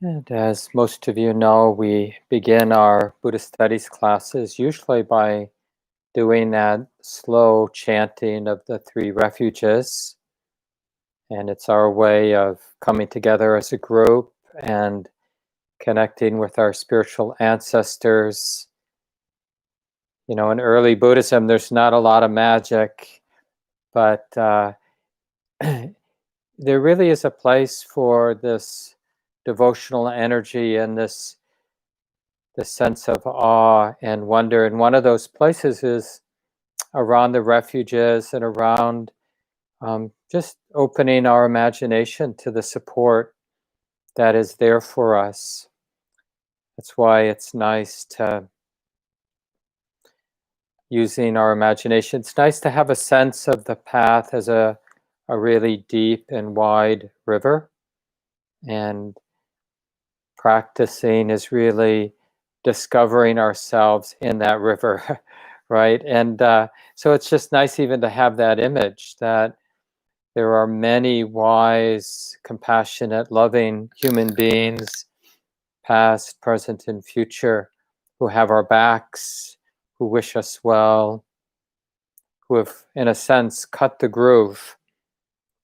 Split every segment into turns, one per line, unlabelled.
And as most of you know, we begin our Buddhist Studies classes usually by doing that slow chanting of the Three Refuges. And it's our way of coming together as a group and connecting with our spiritual ancestors. You know, in early Buddhism, there's not a lot of magic, but there really is a place for this devotional energy and this sense of awe and wonder. And one of those places is around the refuges and around just opening our imagination to the support that is there for us. That's why it's nice to using our imagination. It's nice to have a sense of the path as a really deep and wide river. And practicing is really discovering ourselves in that river, right? And so it's just nice even to have that image that there are many wise, compassionate, loving human beings, past, present, and future, who have our backs, who wish us well, who have, in a sense, cut the groove.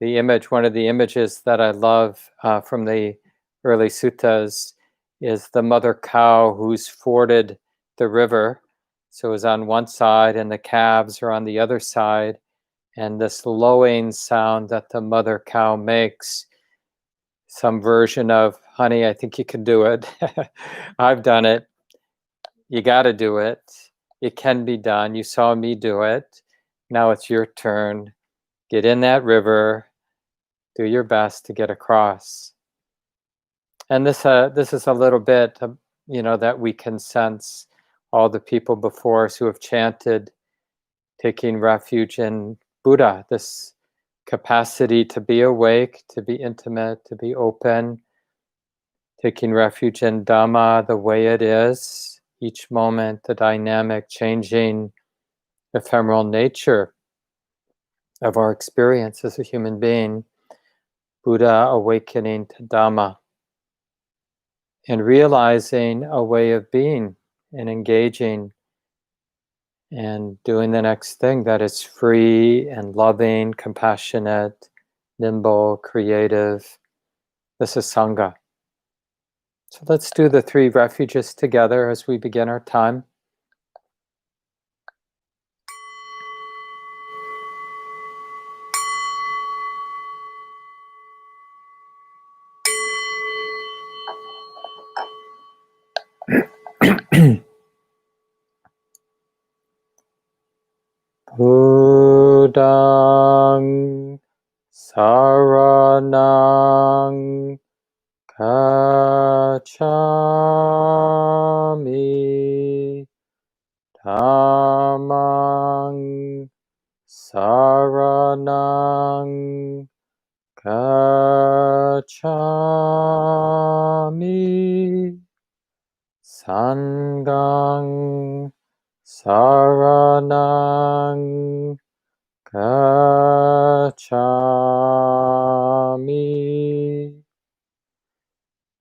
The image, one of the images that I love from the early suttas is the mother cow who's forded the river. So is on one side and the calves are on the other side. And this lowing sound that the mother cow makes, some version of, honey, I think you can do it. I've done it. You got to do it. It can be done. You saw me do it. Now it's your turn. Get in that river. Do your best to get across. And this is a little bit, that we can sense all the people before us who have chanted, taking refuge in Buddha, this capacity to be awake, to be intimate, to be open, taking refuge in Dhamma the way it is, each moment, the dynamic, changing, ephemeral nature of our experience as a human being, Buddha awakening to Dhamma, and realizing a way of being and engaging and doing the next thing that is free and loving, compassionate, nimble, creative. This is Sangha. So let's do the Three Refuges together as we begin our time. Buddham saranam gacchami, Dhammam saranam gacchami, Sangham saranam gacchami,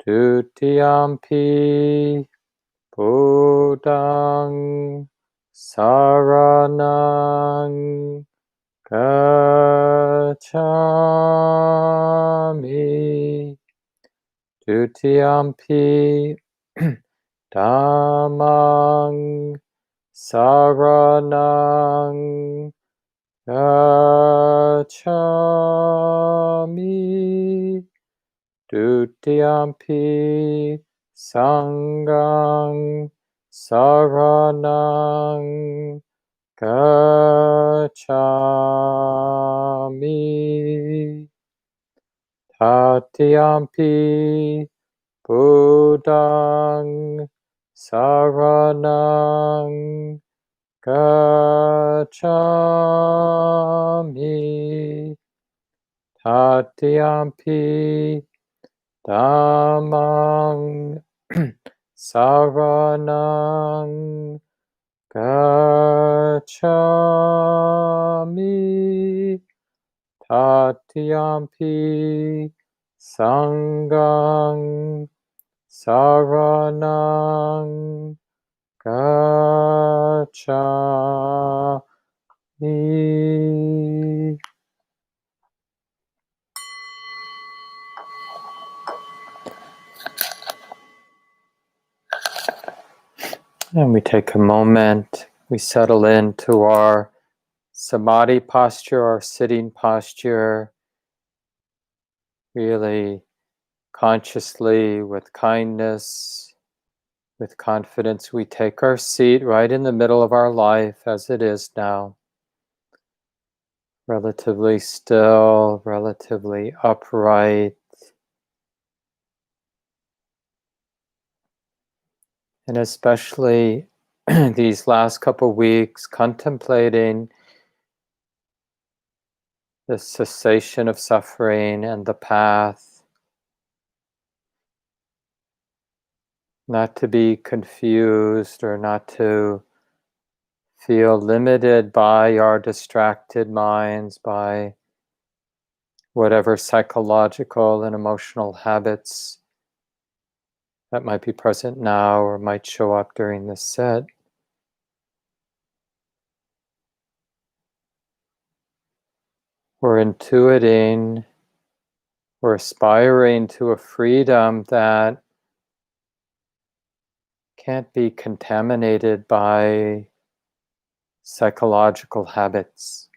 Dutiyampi Buddham saranam gacchami, Dutiyampi Dhammam saranam gacchami, Dutiyampi Sangham saranam gacchami, Tatiyampi Buddham saranam gacchami, Tatiyampi Dhammam saranam gacchami, Tatiyampi Sangham saranam gacchami. And we take a moment, we settle into our samadhi posture, our sitting posture, really consciously, with kindness, with confidence. We take our seat right in the middle of our life as it is now. Relatively still, relatively upright. And especially these last couple weeks, contemplating the cessation of suffering and the path, not to be confused or not to feel limited by our distracted minds, by whatever psychological and emotional habits that might be present now or might show up during this set. We're intuiting, we're aspiring to a freedom that can't be contaminated by psychological habits.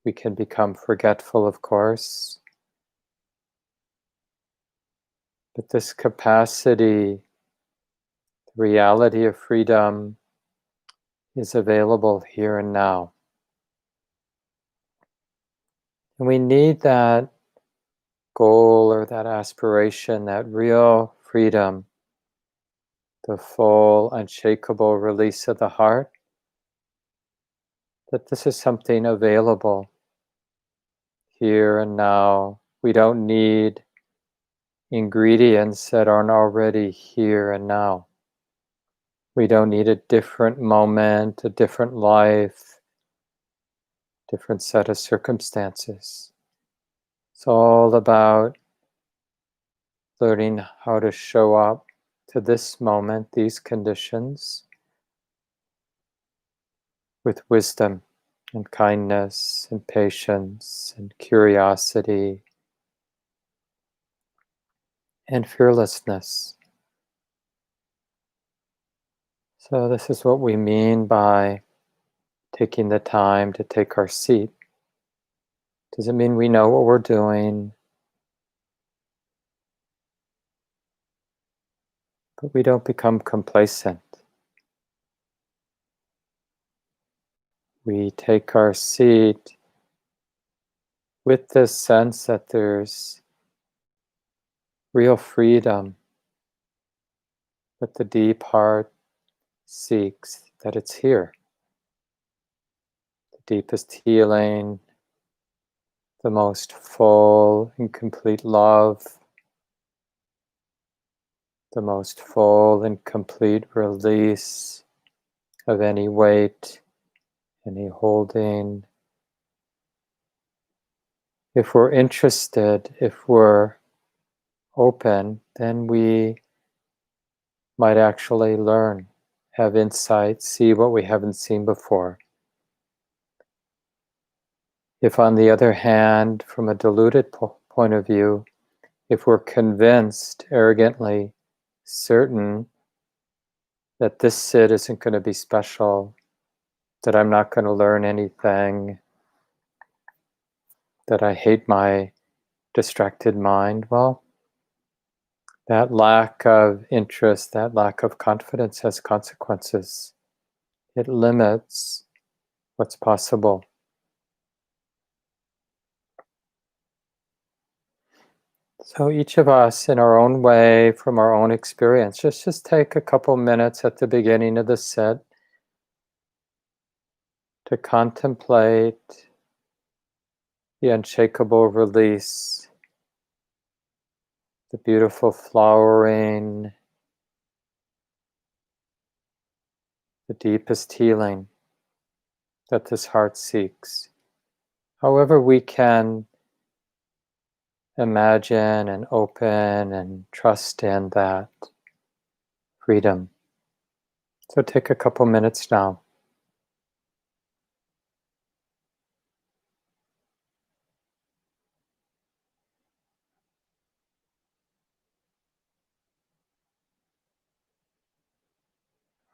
We can become forgetful, of course, but this capacity, the reality of freedom, is available here and now. And we need that goal or that aspiration, that real freedom, the full, unshakable release of the heart, that this is something available here and now. We don't need ingredients that aren't already here and now. We don't need a different moment, a different life, different set of circumstances. It's all about learning how to show up to this moment, these conditions, with wisdom and kindness and patience and curiosity and fearlessness. So this is what we mean by taking the time to take our seat. Doesn't mean we know what we're doing, but we don't become complacent. We take our seat with this sense that there's real freedom, that the deep heart seeks, that it's here. The deepest healing, the most full and complete love, the most full and complete release of any weight, any holding. If we're interested, if we're open, then we might actually learn, have insight, see what we haven't seen before. If, on the other hand, from a deluded point of view, if we're convinced, arrogantly certain that this sit isn't going to be special, that I'm not going to learn anything, that I hate my distracted mind, well, that lack of interest, that lack of confidence has consequences. It limits what's possible. So each of us, in our own way, from our own experience, just take a couple minutes at the beginning of the sit to contemplate the unshakable release, the beautiful flowering, the deepest healing that this heart seeks. However we can imagine and open and trust in that. freedom. So take a couple minutes now.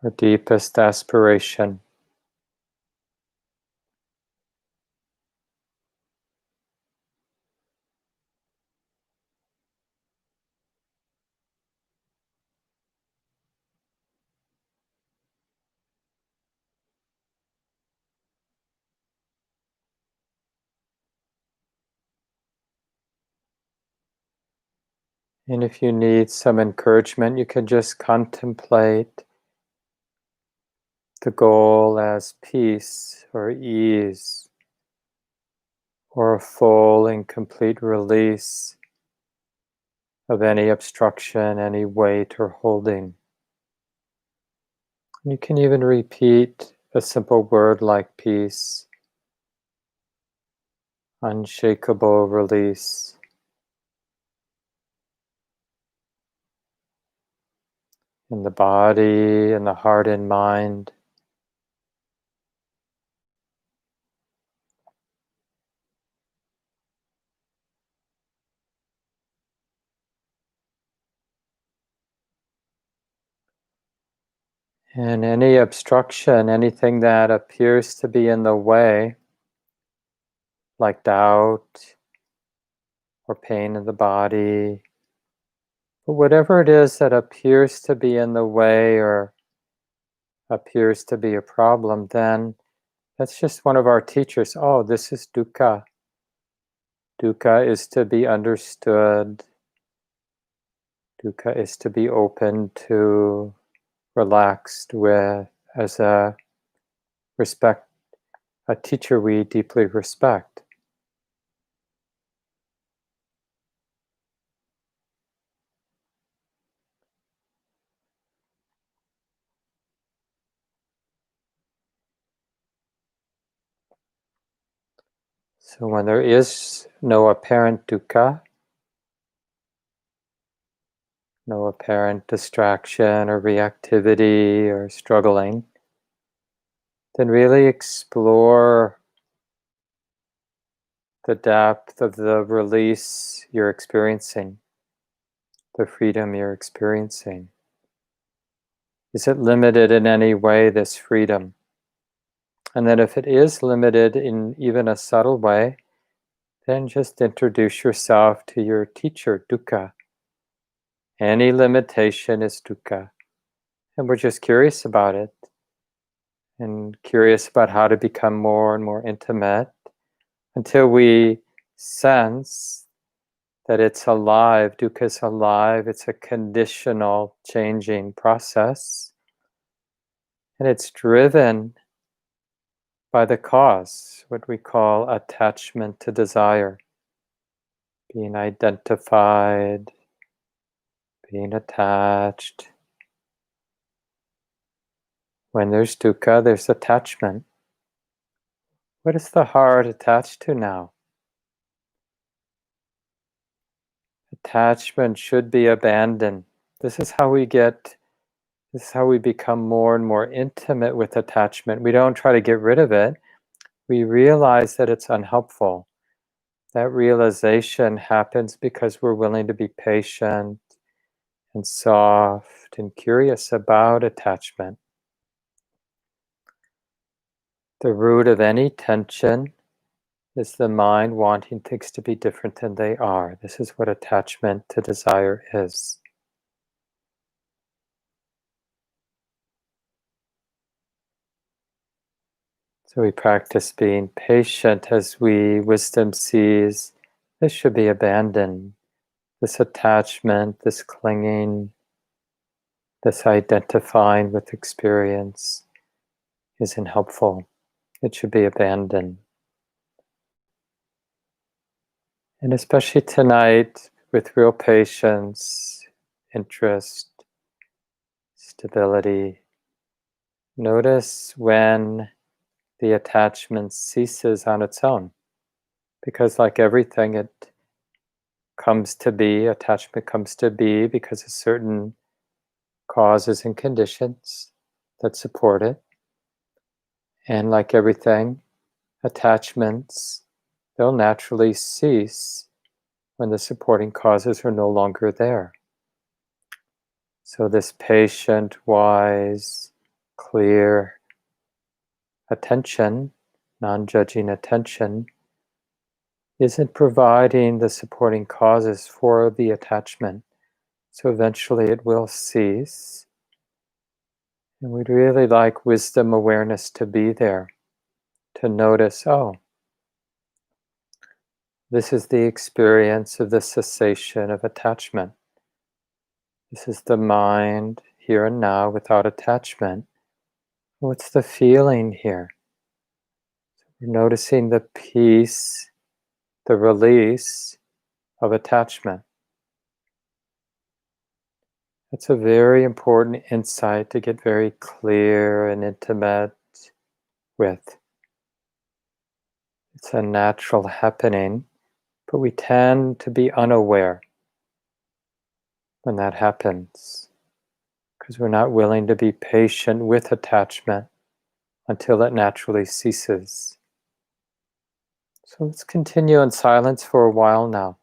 Our deepest aspiration. And if you need some encouragement, you can just contemplate the goal as peace or ease or a full and complete release of any obstruction, any weight or holding. And you can even repeat a simple word like peace, unshakable release. In the body, in the heart and mind. And any obstruction, anything that appears to be in the way, like doubt or pain in the body, but whatever it is that appears to be in the way or appears to be a problem, then that's just one of our teachers. Oh, this is dukkha. Dukkha is to be understood. Dukkha is to be open to, relaxed with, as a teacher we deeply respect. So when there is no apparent dukkha, no apparent distraction or reactivity or struggling, then really explore the depth of the release you're experiencing, the freedom you're experiencing. Is it limited in any way, this freedom? And then if it is limited in even a subtle way, then just introduce yourself to your teacher, dukkha. Any limitation is dukkha. And we're just curious about it. And curious about how to become more and more intimate until we sense that it's alive, dukkha is alive, it's a conditional changing process. And it's driven by the cause, what we call attachment to desire. Being identified, being attached. When there's dukkha, there's attachment. What is the heart attached to now? Attachment should be abandoned. This is how we become more and more intimate with attachment. We don't try to get rid of it. We realize that it's unhelpful. That realization happens because we're willing to be patient and soft and curious about attachment. The root of any tension is the mind wanting things to be different than they are. This is what attachment to desire is. So we practice being patient as wisdom sees this should be abandoned. This attachment, this clinging, this identifying with experience isn't helpful. It should be abandoned. And especially tonight, with real patience, interest, stability, notice when the attachment ceases on its own. Because like everything, it comes to be, attachment comes to be because a certain causes and conditions that support it. And like everything, attachments, they'll naturally cease when the supporting causes are no longer there. So this patient, wise, clear attention, non-judging attention, isn't providing the supporting causes for the attachment. So eventually it will cease. And we'd really like wisdom awareness to be there, to notice, oh, this is the experience of the cessation of attachment. This is the mind here and now without attachment. What's the feeling here? We're noticing the peace, the release of attachment. It's a very important insight to get very clear and intimate with. It's a natural happening, but we tend to be unaware when that happens because we're not willing to be patient with attachment until it naturally ceases. So let's continue in silence for a while now.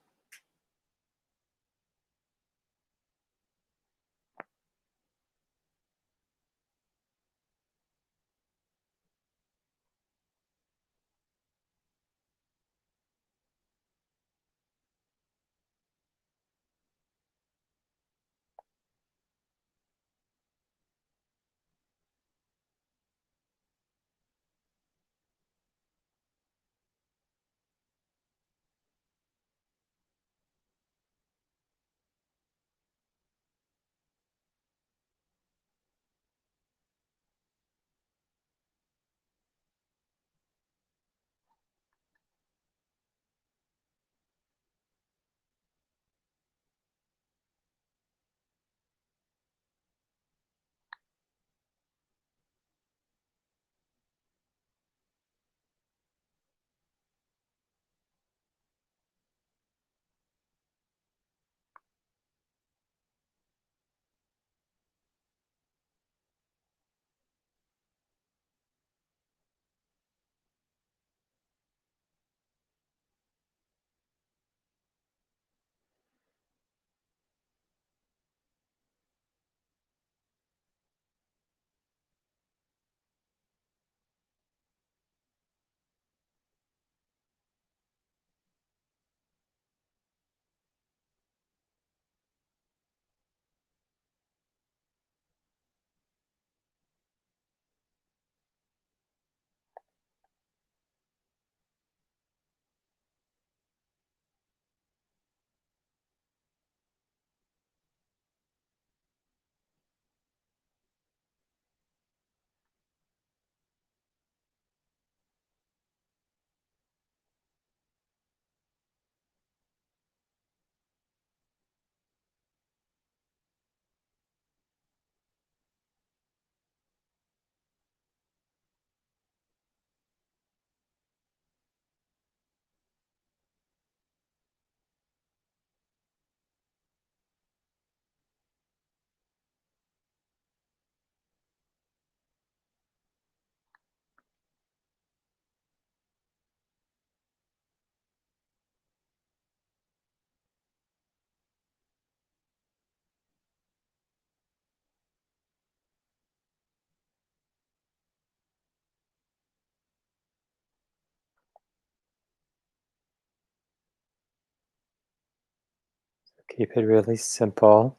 Keep it really simple.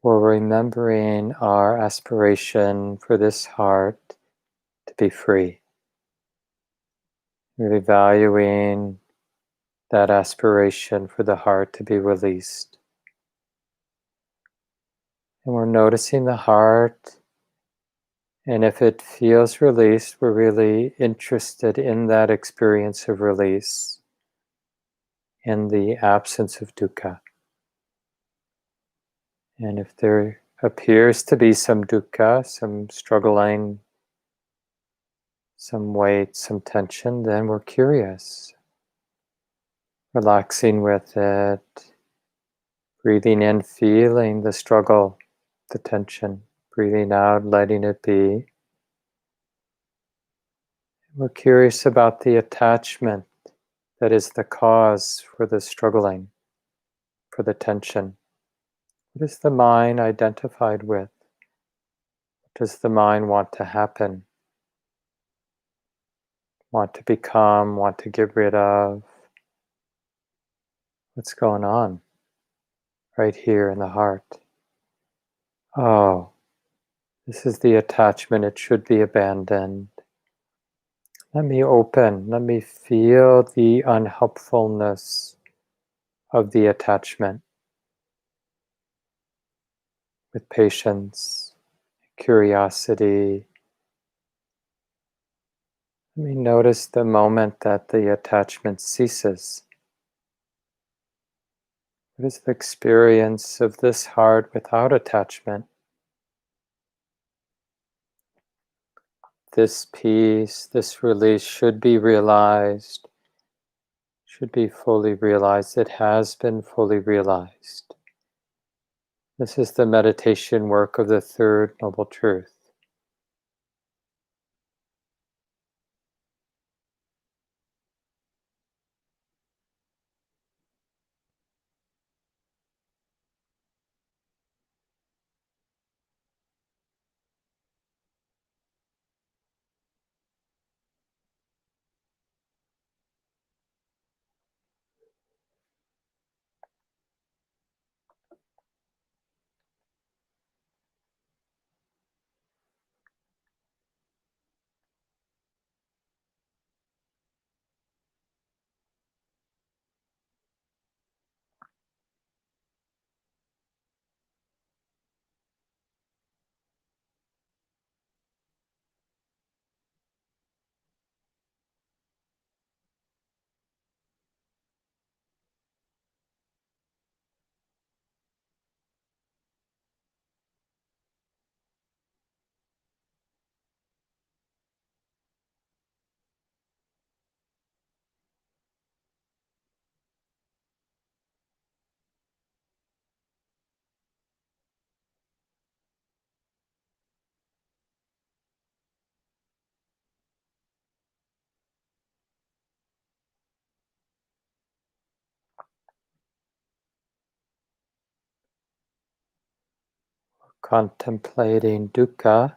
We're remembering our aspiration for this heart to be free. Really valuing that aspiration for the heart to be released. And we're noticing the heart, and if it feels released, we're really interested in that experience of release, in the absence of dukkha. And if there appears to be some dukkha, some struggling, some weight, some tension, then we're curious, relaxing with it, Breathing in, feeling the struggle, the tension. Breathing out, letting it be. We're curious about the attachment that is the cause for the struggling, for the tension. What is the mind identified with? What does the mind want to happen? Want to become, want to get rid of? What's going on right here in the heart? Oh, this is the attachment. It should be abandoned. Let me open. Let me feel the unhelpfulness of the attachment with patience, curiosity. Let me notice the moment that the attachment ceases. What is the experience of this heart without attachment? This peace, this release should be realized, should be fully realized. It has been fully realized. This is the meditation work of the third noble truth. Contemplating dukkha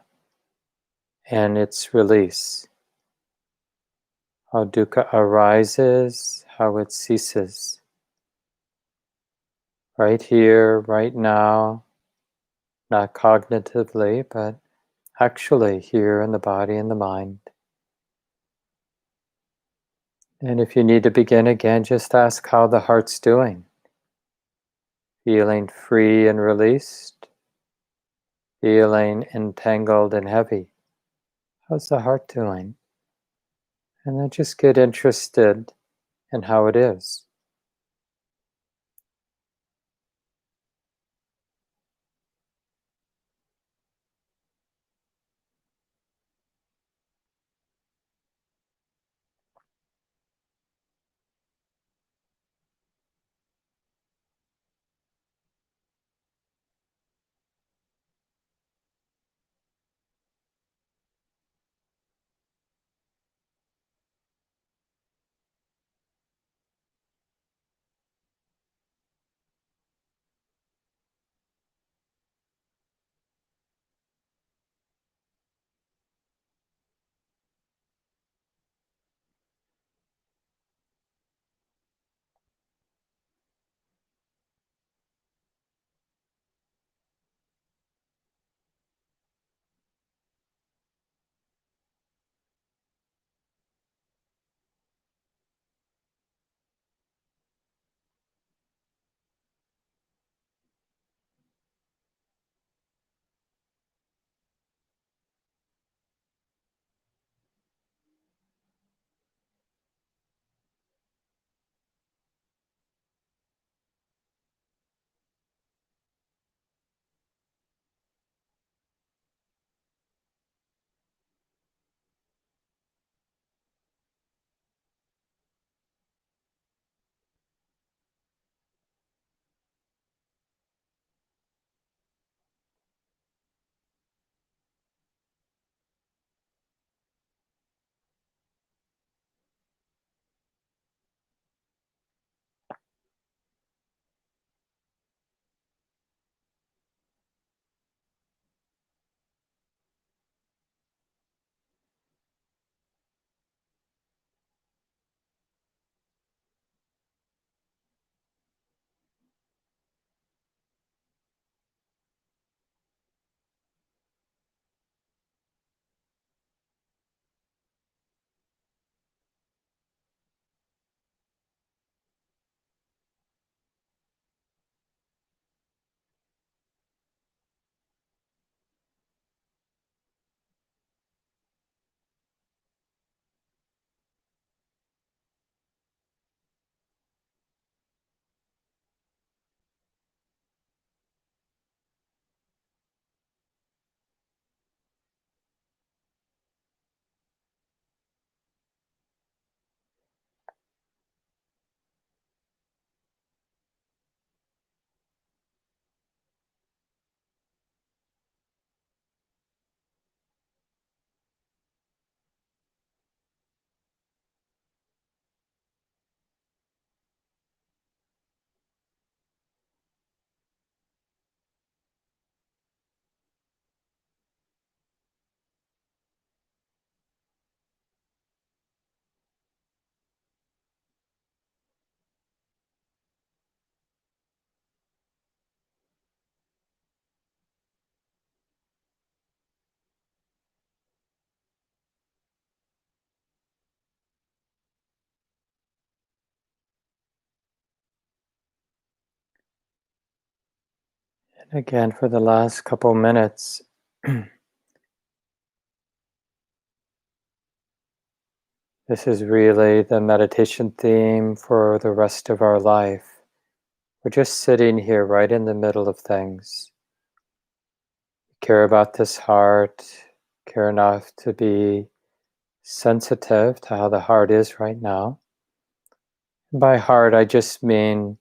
and its release. How dukkha arises, how it ceases. Right here, right now, not cognitively, but actually here in the body and the mind. And if you need to begin again, just ask how the heart's doing. Feeling free and released, feeling entangled and heavy. How's the heart doing? And then just get interested in how it is. Again, for the last couple minutes, this is really the meditation theme for the rest of our life. We're just sitting here right in the middle of things. Care about this heart, care enough to be sensitive to how the heart is right now. And by heart, I just mean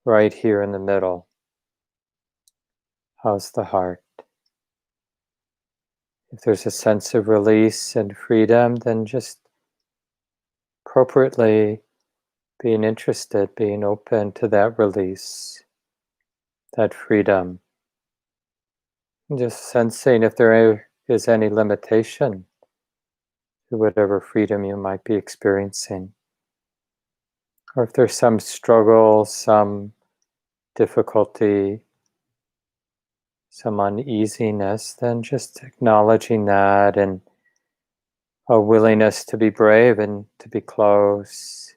right here in the middle. How's the heart? If there's a sense of release and freedom, then just appropriately being interested, being open to that release, that freedom. And just sensing if there is any limitation to whatever freedom you might be experiencing. Or if there's some struggle, some difficulty, some uneasiness, then just acknowledging that and a willingness to be brave and to be close,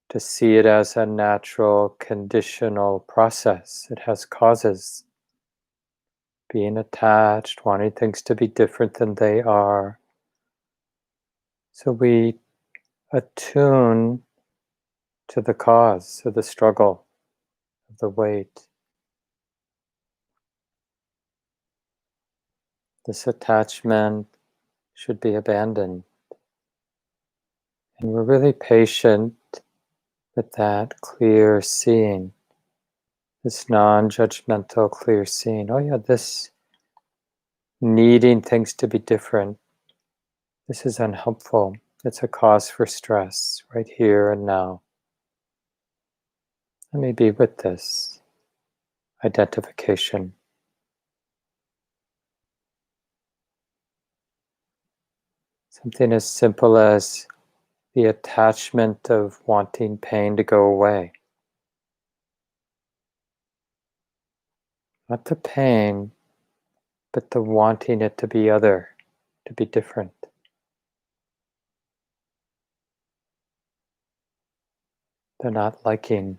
to see it as a natural, conditional process. It has causes. Being attached, wanting things to be different than they are. So we attune to the cause of the struggle, of the weight. This attachment should be abandoned. And we're really patient with that clear seeing, this non-judgmental clear seeing. Oh yeah, this needing things to be different, this is unhelpful. It's a cause for stress right here and now. Let me be with this identification. Something as simple as the attachment of wanting pain to go away. Not the pain, but the wanting it to be other, to be different. The not liking.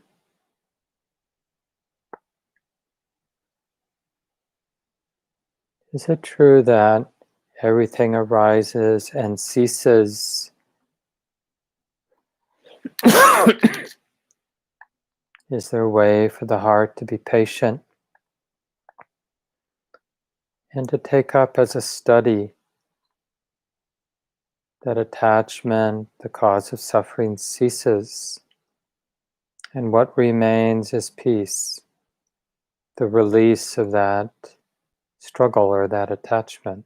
Is it true that everything arises and ceases? Is there a way for the heart to be patient and to take up as a study that attachment, the cause of suffering, ceases, and what remains is peace, the release of that struggle or that attachment?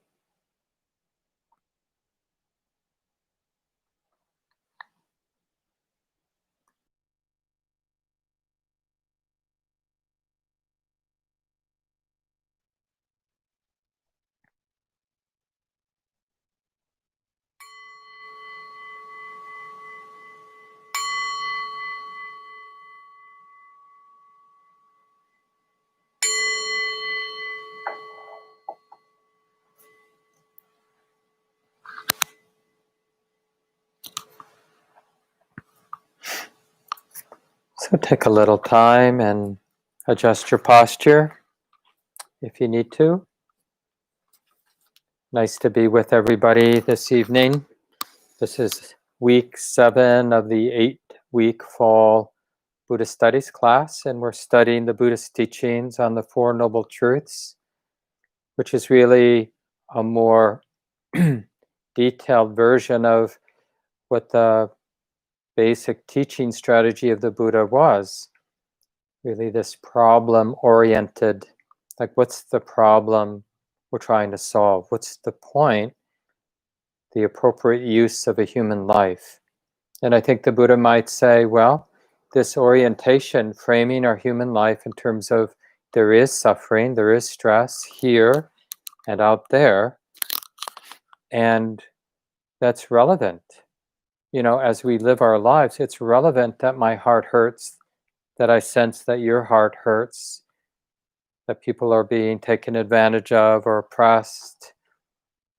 So take a little time and adjust your posture if you need to. Nice to be with everybody this evening. This is week 7 of the 8-week fall Buddhist Studies class, and we're studying the Buddhist teachings on the Four Noble Truths, which is really a more detailed version of what the basic teaching strategy of the Buddha was. Really this problem-oriented, like what's the problem we're trying to solve? What's the point? The appropriate use of a human life. And I think the Buddha might say, well, this orientation, framing our human life in terms of there is suffering, there is stress here and out there, and that's relevant. You know, as we live our lives, it's relevant that my heart hurts, that I sense that your heart hurts, that people are being taken advantage of or oppressed,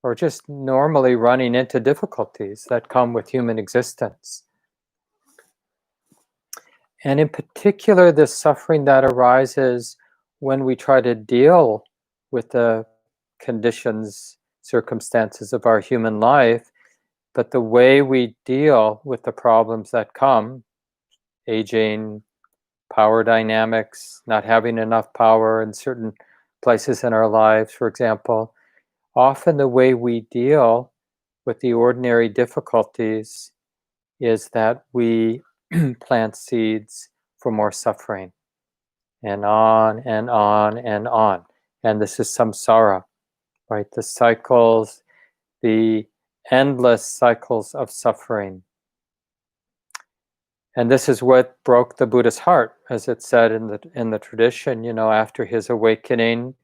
or just normally running into difficulties that come with human existence. And in particular, the suffering that arises when we try to deal with the conditions, circumstances of our human life, but the way we deal with the problems that come, aging, power dynamics, not having enough power in certain places in our lives, for example, often the way we deal with the ordinary difficulties is that we plant seeds for more suffering, and on and on and on. And this is samsara, right? The cycles, the endless cycles of suffering. And this is what broke the Buddha's heart, as it said in the tradition, after his awakening,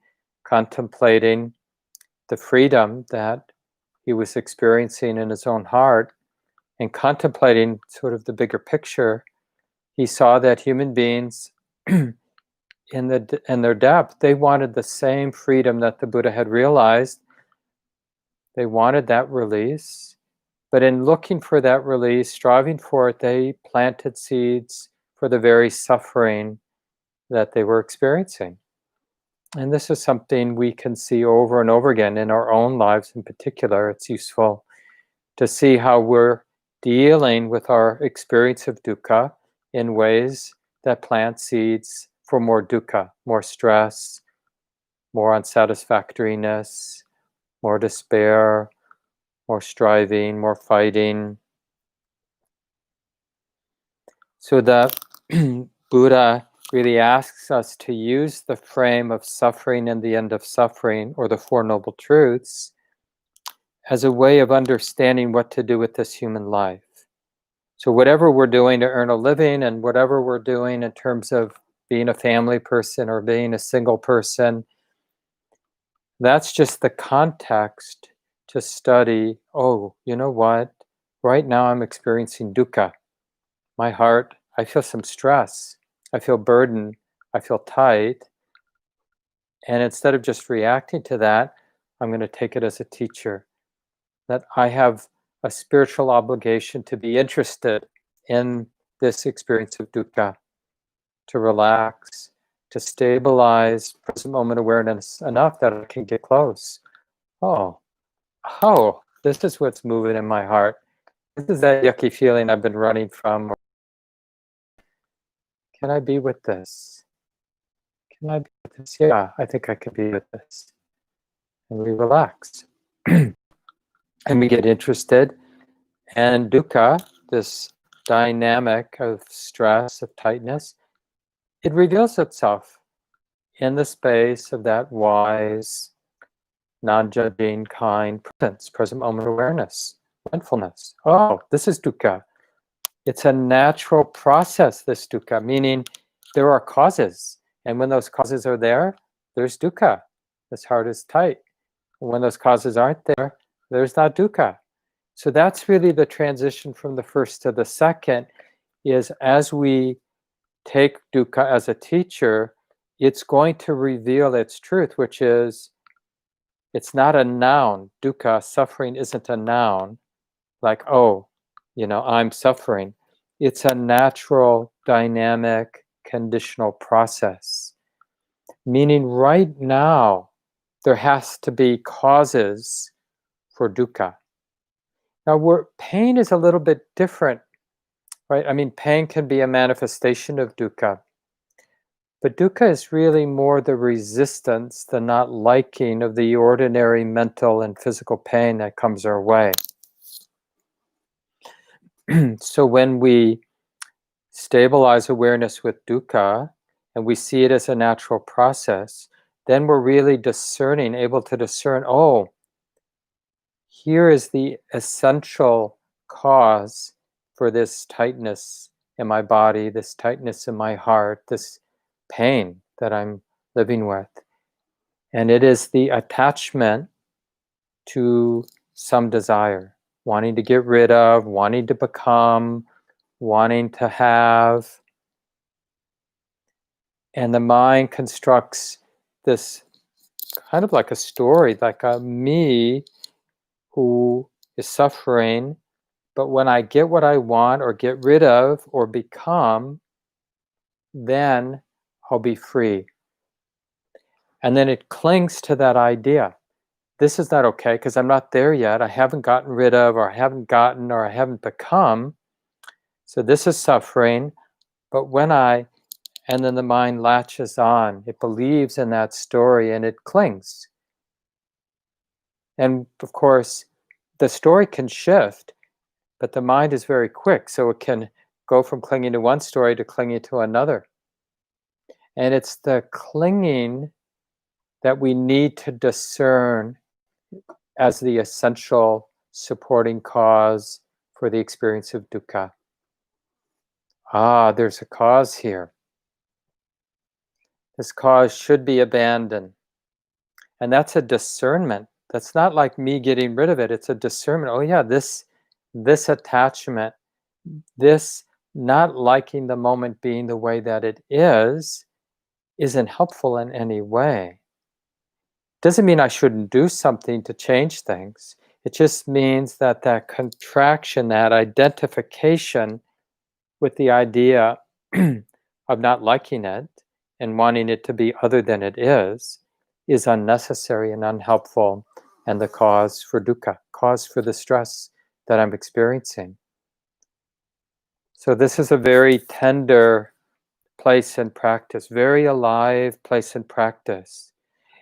contemplating the freedom that he was experiencing in his own heart, and contemplating sort of the bigger picture, he saw that human beings in their depth, they wanted the same freedom that the Buddha had realized. They wanted that release, but in looking for that release, striving for it, they planted seeds for the very suffering that they were experiencing. And this is something we can see over and over again in our own lives in particular. It's useful to see how we're dealing with our experience of dukkha in ways that plant seeds for more dukkha, more stress, more unsatisfactoriness, more despair, more striving, more fighting. So the Buddha really asks us to use the frame of suffering and the end of suffering, or the Four Noble Truths, as a way of understanding what to do with this human life. So whatever we're doing to earn a living, and whatever we're doing in terms of being a family person or being a single person, that's just the context to study, oh, you know what? Right now I'm experiencing dukkha. My heart, I feel some stress. I feel burdened. I feel tight. And instead of just reacting to that, I'm going to take it as a teacher. That I have a spiritual obligation to be interested in this experience of dukkha, to relax, to stabilize present moment awareness enough that I can get close. Oh, this is what's moving in my heart. This is that yucky feeling I've been running from. Can I be with this? Can I be with this? Yeah, I think I can be with this. And we relax. And we get interested. And dukkha, this dynamic of stress, of tightness, it reveals itself in the space of that wise, non-judging, kind presence, present moment awareness, mindfulness. Oh, this is dukkha. It's a natural process, this dukkha, meaning there are causes. And when those causes are there, there's dukkha. This heart is tight. And when those causes aren't there, there's not dukkha. So that's really the transition from the first to the second, is as we take dukkha as a teacher, it's going to reveal its truth, which is it's not a noun. Dukkha, suffering, isn't a noun, like, oh, I'm suffering. It's a natural, dynamic, conditional process. Meaning right now, there has to be causes for dukkha. Now, pain is a little bit different, right? I mean, pain can be a manifestation of dukkha. But dukkha is really more the resistance, the not liking of the ordinary mental and physical pain that comes our way. So when we stabilize awareness with dukkha, and we see it as a natural process, then we're really discerning, able to discern, oh, here is the essential cause for this tightness in my body, this tightness in my heart, this pain that I'm living with. And it is the attachment to some desire, wanting to get rid of, wanting to become, wanting to have. And the mind constructs this kind of like a story, like a me who is suffering, but when I get what I want or get rid of or become, then I'll be free. And then it clings to that idea. This is not okay because I'm not there yet. I haven't gotten rid of, or I haven't gotten, or I haven't become. So this is suffering. But and then the mind latches on. It believes in that story and it clings. And of course, the story can shift, but the mind is very quick. So it can go from clinging to one story to clinging to another. And it's the clinging that we need to discern as the essential supporting cause for the experience of dukkha. There's a cause here. This cause should be abandoned. And that's a discernment. That's not like me getting rid of it. It's a discernment. Oh yeah, this attachment, this not liking the moment being the way that it isn't helpful in any way. Doesn't mean I shouldn't do something to change things. It just means that that contraction, that identification with the idea of not liking it and wanting it to be other than it is unnecessary and unhelpful, and the cause for dukkha, cause for the stress that I'm experiencing. So this is a very tender place in practice, very alive place in practice.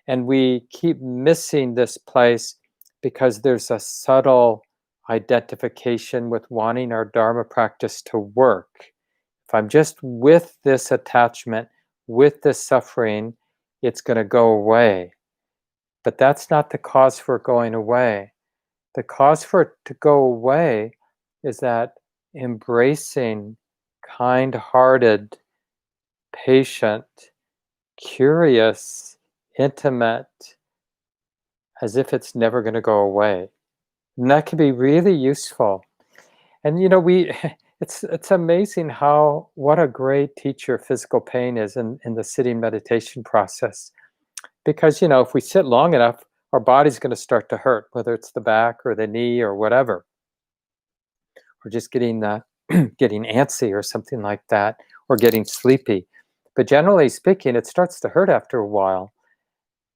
And we keep missing this place because there's a subtle identification with wanting our Dharma practice to work. If I'm just with this attachment, with this suffering, it's going to go away. But that's not the cause for it going away. The cause for it to go away is that embracing, kind-hearted, patient, curious, intimate, as if it's never going to go away. And that can be really useful. And it's amazing what a great teacher physical pain is in the sitting meditation process. Because, if we sit long enough, our body's going to start to hurt, whether it's the back or the knee or whatever. Or just getting getting antsy or something like that, or getting sleepy. But generally speaking, it starts to hurt after a while.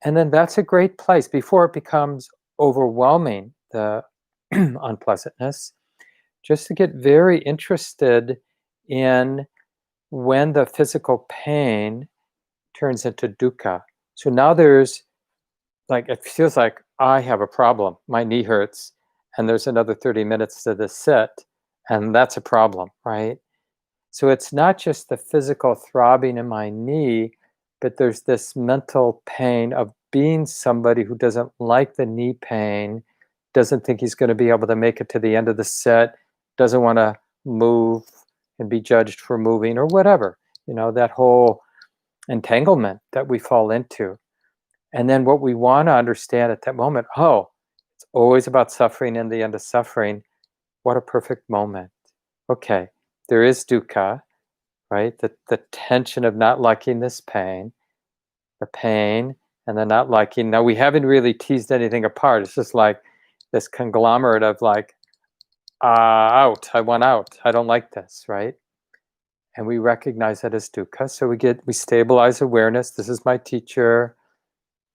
And then that's a great place before it becomes overwhelming, the unpleasantness, just to get very interested in when the physical pain turns into dukkha. So now there's it feels like I have a problem. My knee hurts, and there's another 30 minutes to the sit, and that's a problem, right? So it's not just the physical throbbing in my knee, but there's this mental pain of being somebody who doesn't like the knee pain, doesn't think he's going to be able to make it to the end of the set, doesn't want to move and be judged for moving or whatever, that whole entanglement that we fall into. And then what we want to understand at that moment, it's always about suffering and the end of suffering. What a perfect moment. Okay, there is dukkha, right? The tension of not liking this pain, the pain and the not liking. Now, we haven't really teased anything apart. It's just like this conglomerate of out, I want out. I don't like this, right? And we recognize that as dukkha. So we stabilize awareness. This is my teacher.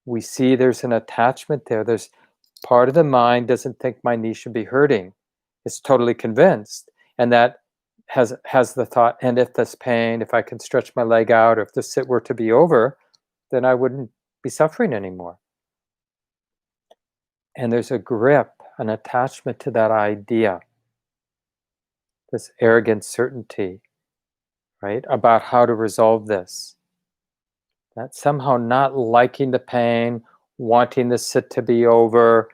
We see there's an attachment there. There's part of the mind doesn't think my knee should be hurting. It's totally convinced. And that has the thought, and if this pain, if I can stretch my leg out, or if the sit were to be over, then I wouldn't be suffering anymore. And there's a grip, an attachment to that idea, this arrogant certainty, right, about how to resolve this. That somehow not liking the pain, wanting the sit to be over,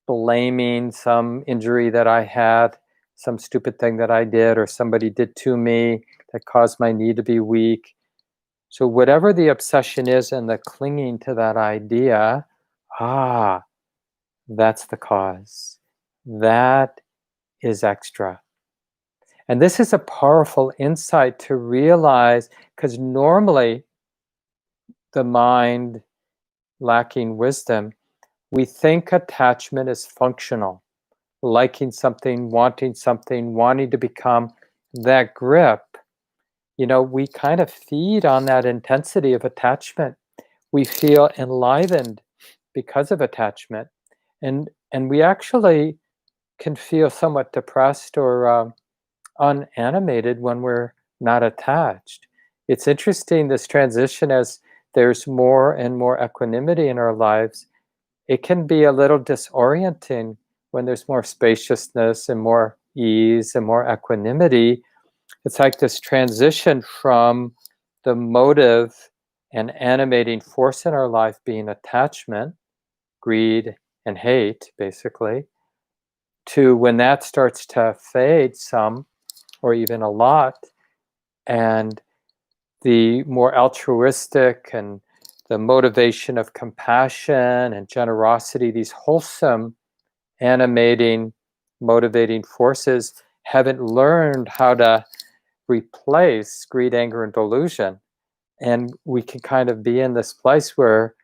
blaming some injury that I had, some stupid thing that I did or somebody did to me that caused my knee to be weak. So whatever the obsession is and the clinging to that idea, that's the cause. That is extra. And this is a powerful insight to realize, because normally the mind, lacking wisdom, we think attachment is functional. Liking something, wanting to become that grip. We kind of feed on that intensity of attachment. we feel enlivened because of attachment. And we actually can feel somewhat depressed or unanimated when we're not attached. It's interesting, this transition, as there's more and more equanimity in our lives, it can be a little disorienting when there's more spaciousness and more ease and more equanimity. It's like this transition from the motive and animating force in our life being attachment, greed, and hate, basically, to when that starts to fade some or even a lot, and the more altruistic and the motivation of compassion and generosity, these wholesome, animating, motivating forces haven't learned how to replace greed, anger, and delusion. And we can kind of be in this place where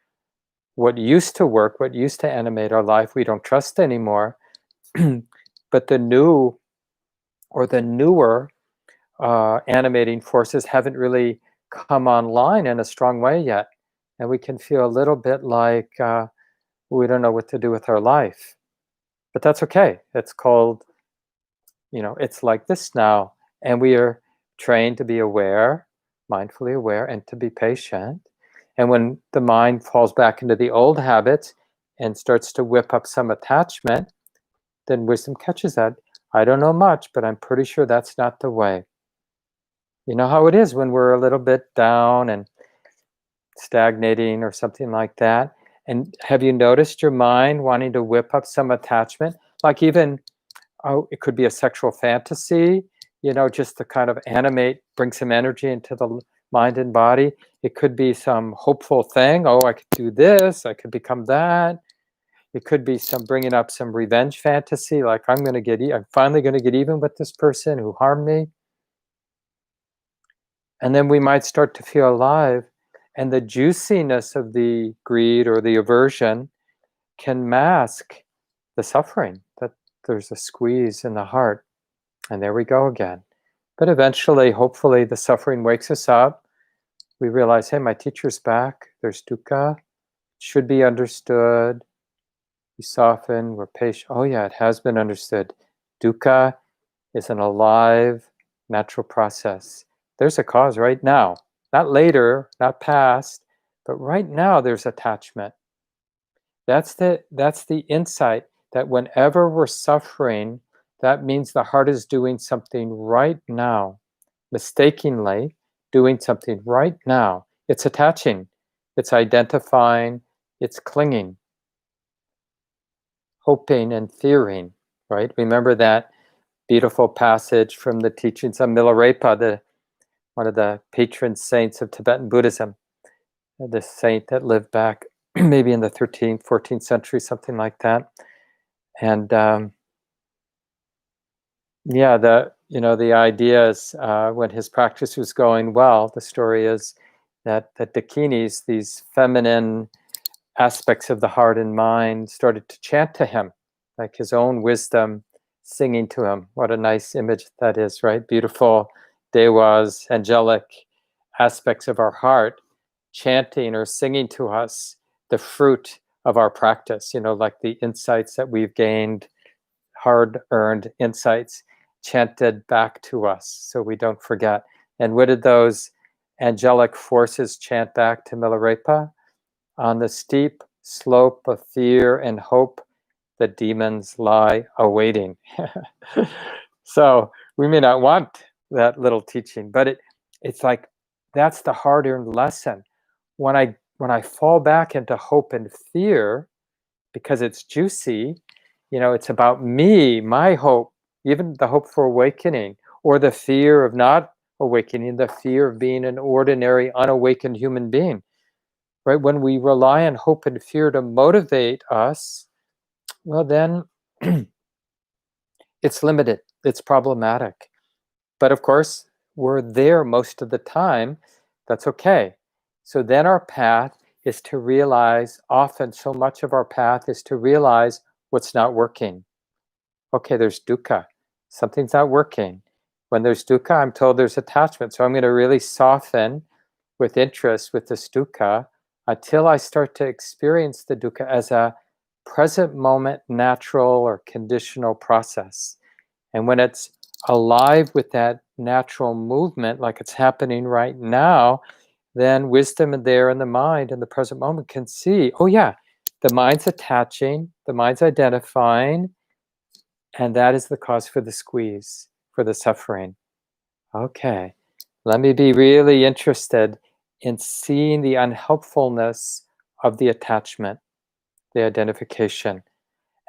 what used to work, what used to animate our life, we don't trust anymore. But the new or the newer animating forces haven't really come online in a strong way yet. And we can feel a little bit like we don't know what to do with our life. But that's okay. It's called, it's like this now. And we are trained to be aware, mindfully aware, and to be patient. And when the mind falls back into the old habits and starts to whip up some attachment, then wisdom catches that. I don't know much, but I'm pretty sure that's not the way. You know how it is when we're a little bit down and stagnating or something like that. And have you noticed your mind wanting to whip up some attachment? Like even, it could be a sexual fantasy, just to kind of animate, bring some energy into the mind and body. It could be some hopeful thing. Oh, I could do this. I could become that. It could be some bringing up some revenge fantasy, like I'm finally going to get even with this person who harmed me. And then we might start to feel alive, and the juiciness of the greed or the aversion can mask the suffering, that there's a squeeze in the heart. And there we go again. But eventually, hopefully, the suffering wakes us up. We realize, hey, my teacher's back. There's dukkha. It should be understood. We soften, we're patient. Oh yeah, it has been understood. Dukkha is an alive, natural process. There's a cause right now. Not later, not past, but right now there's attachment. That's the insight that whenever we're suffering, that means the heart is doing something right now, mistakenly doing something right now. It's attaching, it's identifying, it's clinging, hoping and fearing, right? Remember that beautiful passage from the teachings of Milarepa, one of the patron saints of Tibetan Buddhism, the saint that lived back maybe in the 13th, 14th century, something like that. And the idea is when his practice was going well, the story is that the dakinis, these feminine aspects of the heart and mind, started to chant to him, like his own wisdom singing to him. What a nice image that is, right? Beautiful devas, angelic aspects of our heart chanting or singing to us the fruit of our practice, like the insights that we've gained, hard-earned insights chanted back to us so we don't forget. And what did those angelic forces chant back to Milarepa? On the steep slope of fear and hope, the demons lie awaiting. So we may not want that little teaching, but it's like that's the hard-earned lesson. When I fall back into hope and fear, because it's juicy, it's about me, my hope, even the hope for awakening, or the fear of not awakening, the fear of being an ordinary, unawakened human being. Right? When we rely on hope and fear to motivate us, well, then it's limited, it's problematic. But of course, we're there most of the time. That's okay. So then our path is to realize, often so much of our path is to realize what's not working. Okay, there's dukkha. Something's not working. When there's dukkha, I'm told there's attachment. So I'm going to really soften with interest with this dukkha. until I start to experience the dukkha as a present moment, natural or conditional process. And when it's alive with that natural movement, like it's happening right now, then wisdom there in the mind in the present moment can see, oh yeah, the mind's attaching, the mind's identifying, and that is the cause for the squeeze, for the suffering. Okay, let me be really interested in seeing the unhelpfulness of the attachment, the identification.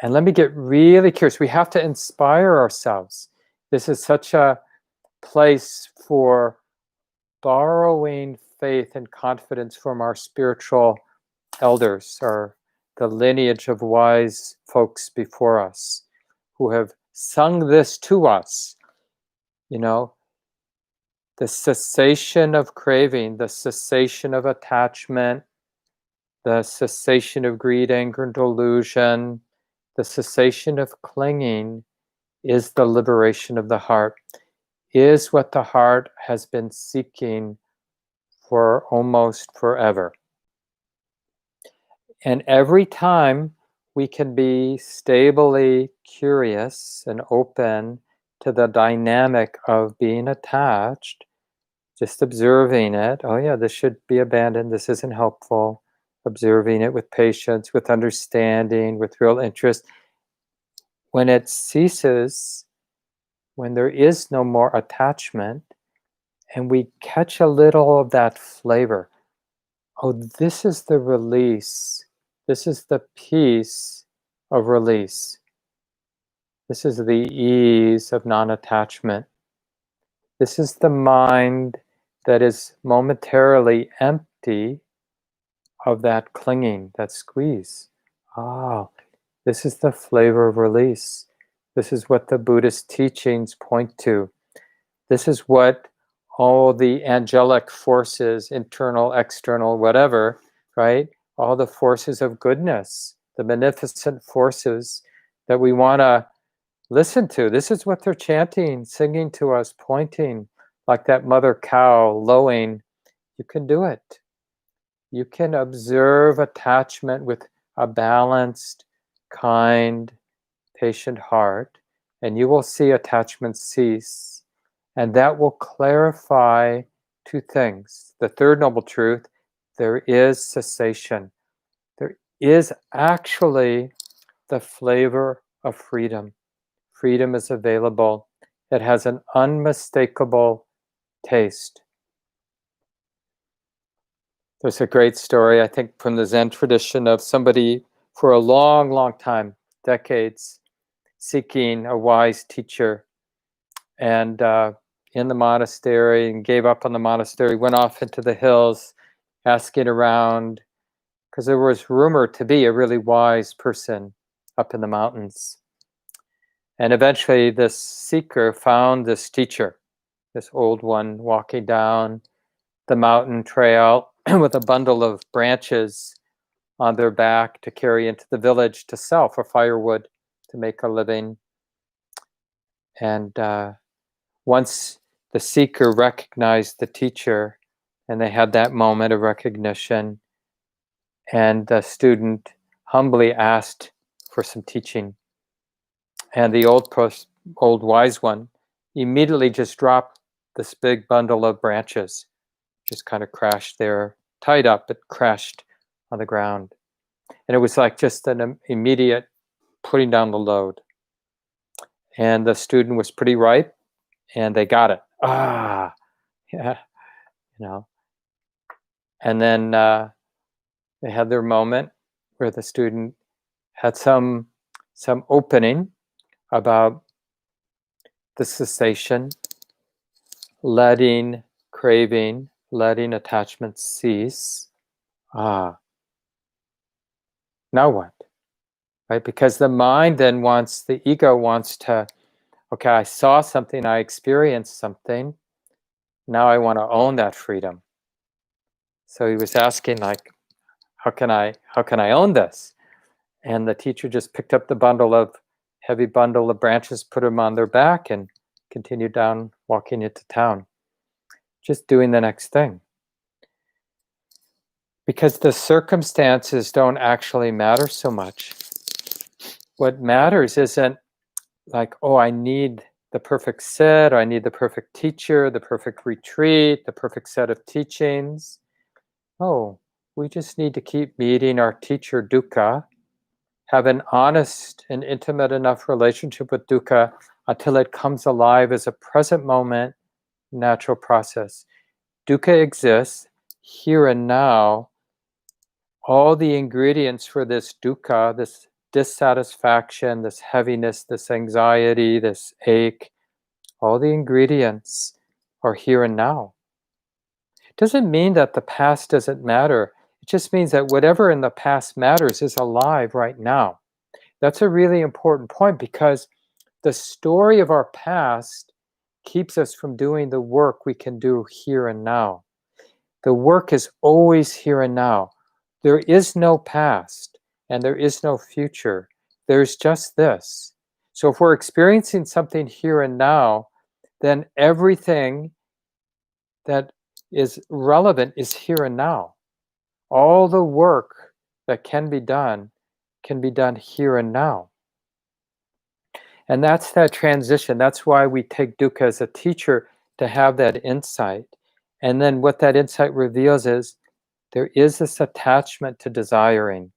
And let me get really curious. We have to inspire ourselves. This is such a place for borrowing faith and confidence from our spiritual elders, or the lineage of wise folks before us who have sung this to us. You know, the cessation of craving, the cessation of attachment, the cessation of greed, anger, and delusion, the cessation of clinging is the liberation of the heart, is what the heart has been seeking for almost forever. And every time we can be stably curious and open to the dynamic of being attached, just observing it. Oh yeah, this should be abandoned. This isn't helpful. Observing it with patience, with understanding, with real interest. When it ceases, when there is no more attachment, and we catch a little of that flavor. Oh, this is the release. This is the peace of release. This is the ease of non-attachment. This is the mind that is momentarily empty of that clinging, that squeeze. Oh, this is the flavor of release. This is what the Buddhist teachings point to. This is what all the angelic forces, internal, external, whatever, right? All the forces of goodness, the beneficent forces that we want to listen to. This is what they're chanting, singing to us, pointing, like that mother cow lowing. You can do it. You can observe attachment with a balanced, kind, patient heart, and you will see attachment cease. And that will clarify two things. The third noble truth, there is cessation. There is actually the flavor of freedom. Freedom is available. It has an unmistakable taste. There's a great story, I think, from the Zen tradition of somebody for a long, long time, decades, seeking a wise teacher, and in the monastery, and gave up on the monastery, went off into the hills, asking around, because there was rumored to be a really wise person up in the mountains. And eventually this seeker found this teacher, this old one, walking down the mountain trail with a bundle of branches on their back to carry into the village to sell for firewood to make a living. And once the seeker recognized the teacher, and they had that moment of recognition, and the student humbly asked for some teaching. And the old wise one immediately just dropped this big bundle of branches, just kind of crashed there, tied up, but crashed on the ground. And it was like just an immediate putting down the load. And the student was pretty ripe, and they got it. Ah, yeah, you know. And then they had their moment where the student had some opening about the cessation, letting craving, letting attachment cease. Ah, now what? Right? Because the mind then wants, the ego wants to, okay, I saw something, I experienced something, now I want to own that freedom. So he was asking, like, how can I own this? And the teacher just picked up the heavy bundle of branches, put them on their back, and continued down, walking into town, just doing the next thing. because the circumstances don't actually matter so much. What matters isn't like, oh, I need the perfect sit, or I need the perfect teacher, the perfect retreat, the perfect set of teachings. Oh, we just need to keep meeting our teacher Dukkha, have an honest and intimate enough relationship with Dukkha until it comes alive as a present moment, natural process. Dukkha exists here and now. All the ingredients for this dukkha, this dissatisfaction, this heaviness, this anxiety, this ache, all the ingredients are here and now. It doesn't mean that the past doesn't matter. It just means that whatever in the past matters is alive right now. That's a really important point, because the story of our past keeps us from doing the work we can do here and now. The work is always here and now. There is no past and there is no future. There's just this. So if we're experiencing something here and now, then everything that is relevant is here and now. All the work that can be done here and now. And that's that transition. That's why we take dukkha as a teacher, to have that insight. And then what that insight reveals is there is this attachment to desiring.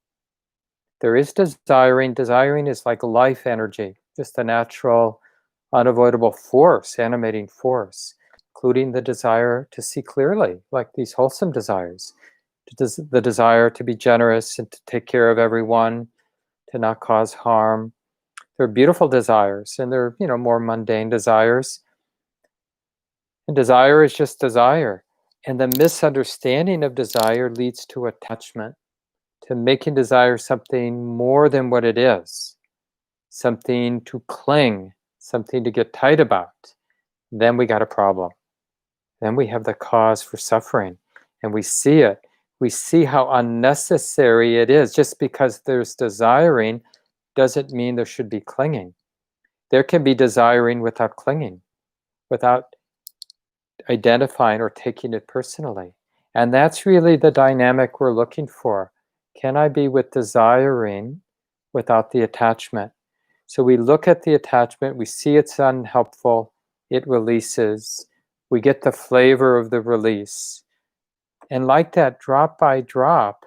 There is desiring. Desiring is like life energy, just a natural, unavoidable force, animating force, including the desire to see clearly, like these wholesome desires. The desire to be generous and to take care of everyone, to not cause harm. They're beautiful desires, and they're, more mundane desires. And desire is just desire. And the misunderstanding of desire leads to attachment, to making desire something more than what it is, something to cling, something to get tight about. Then we got a problem. Then we have the cause for suffering, and we see it. We see how unnecessary it is. Just because there's desiring doesn't mean there should be clinging. There can be desiring without clinging, without identifying or taking it personally. And that's really the dynamic we're looking for. Can I be with desiring without the attachment? So we look at the attachment, we see it's unhelpful, it releases, we get the flavor of the release. And like that, drop by drop,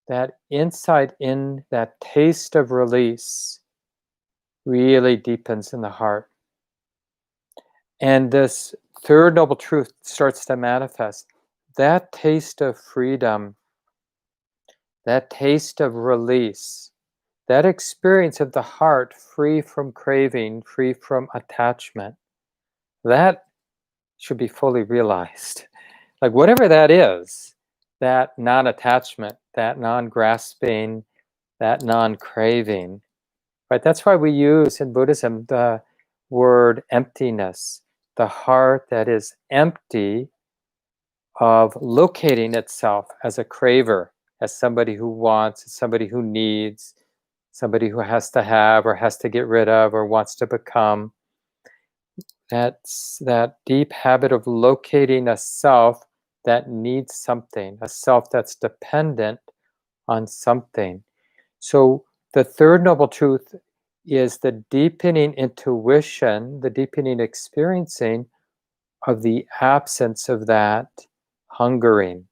that insight in that taste of release really deepens in the heart. And this third noble truth starts to manifest. That taste of freedom, that taste of release, that experience of the heart free from craving, free from attachment, that should be fully realized. Like whatever that is, that non-attachment, that non-grasping, that non-craving, right? That's why we use in Buddhism the word emptiness, the heart that is empty of locating itself as a craver, as somebody who wants, as somebody who needs, somebody who has to have or has to get rid of or wants to become. That's that deep habit of locating a self that needs something, a self that's dependent on something. So the third noble truth is the deepening intuition, the deepening experiencing of the absence of that hungering,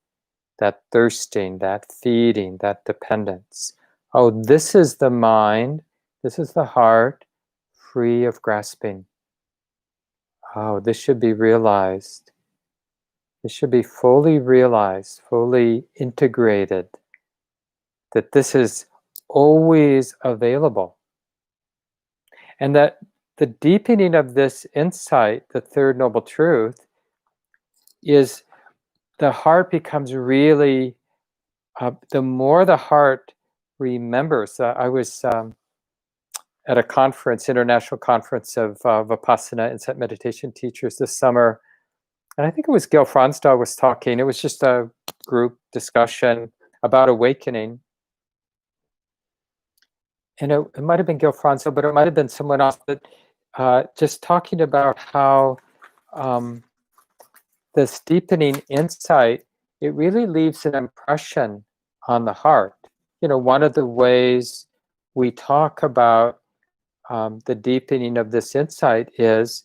that thirsting, that feeding, that dependence. Oh, this is the mind, this is the heart, free of grasping. Oh, this should be realized. This should be fully realized, fully integrated, that this is always available. And that the deepening of this insight, the third noble truth, is the heart becomes really, the more the heart remembers. I was at a conference, international conference of Vipassana insight meditation teachers this summer. And I think it was Gil Fronsdal was talking. It was just a group discussion about awakening. And it might have been Gil Fronsdal, but it might have been someone else. But just talking about how this deepening insight it really leaves an impression on the heart. One of the ways we talk about the deepening of this insight is,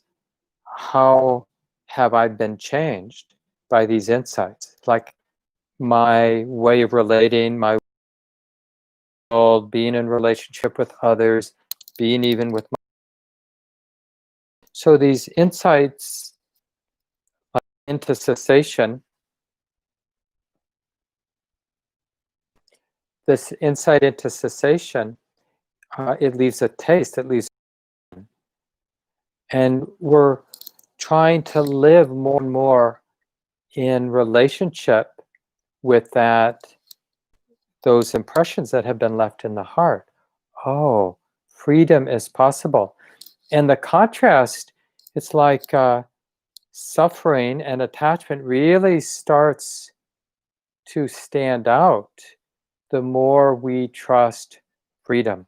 how have I been changed by these insights? Like my way of relating, my world, being in relationship with others, being even with So these insights into cessation, this insight into cessation, it leaves a taste, and we're trying to live more and more in relationship with those impressions that have been left in the heart. Oh, freedom is possible. And the contrast, it's like suffering and attachment really starts to stand out the more we trust freedom.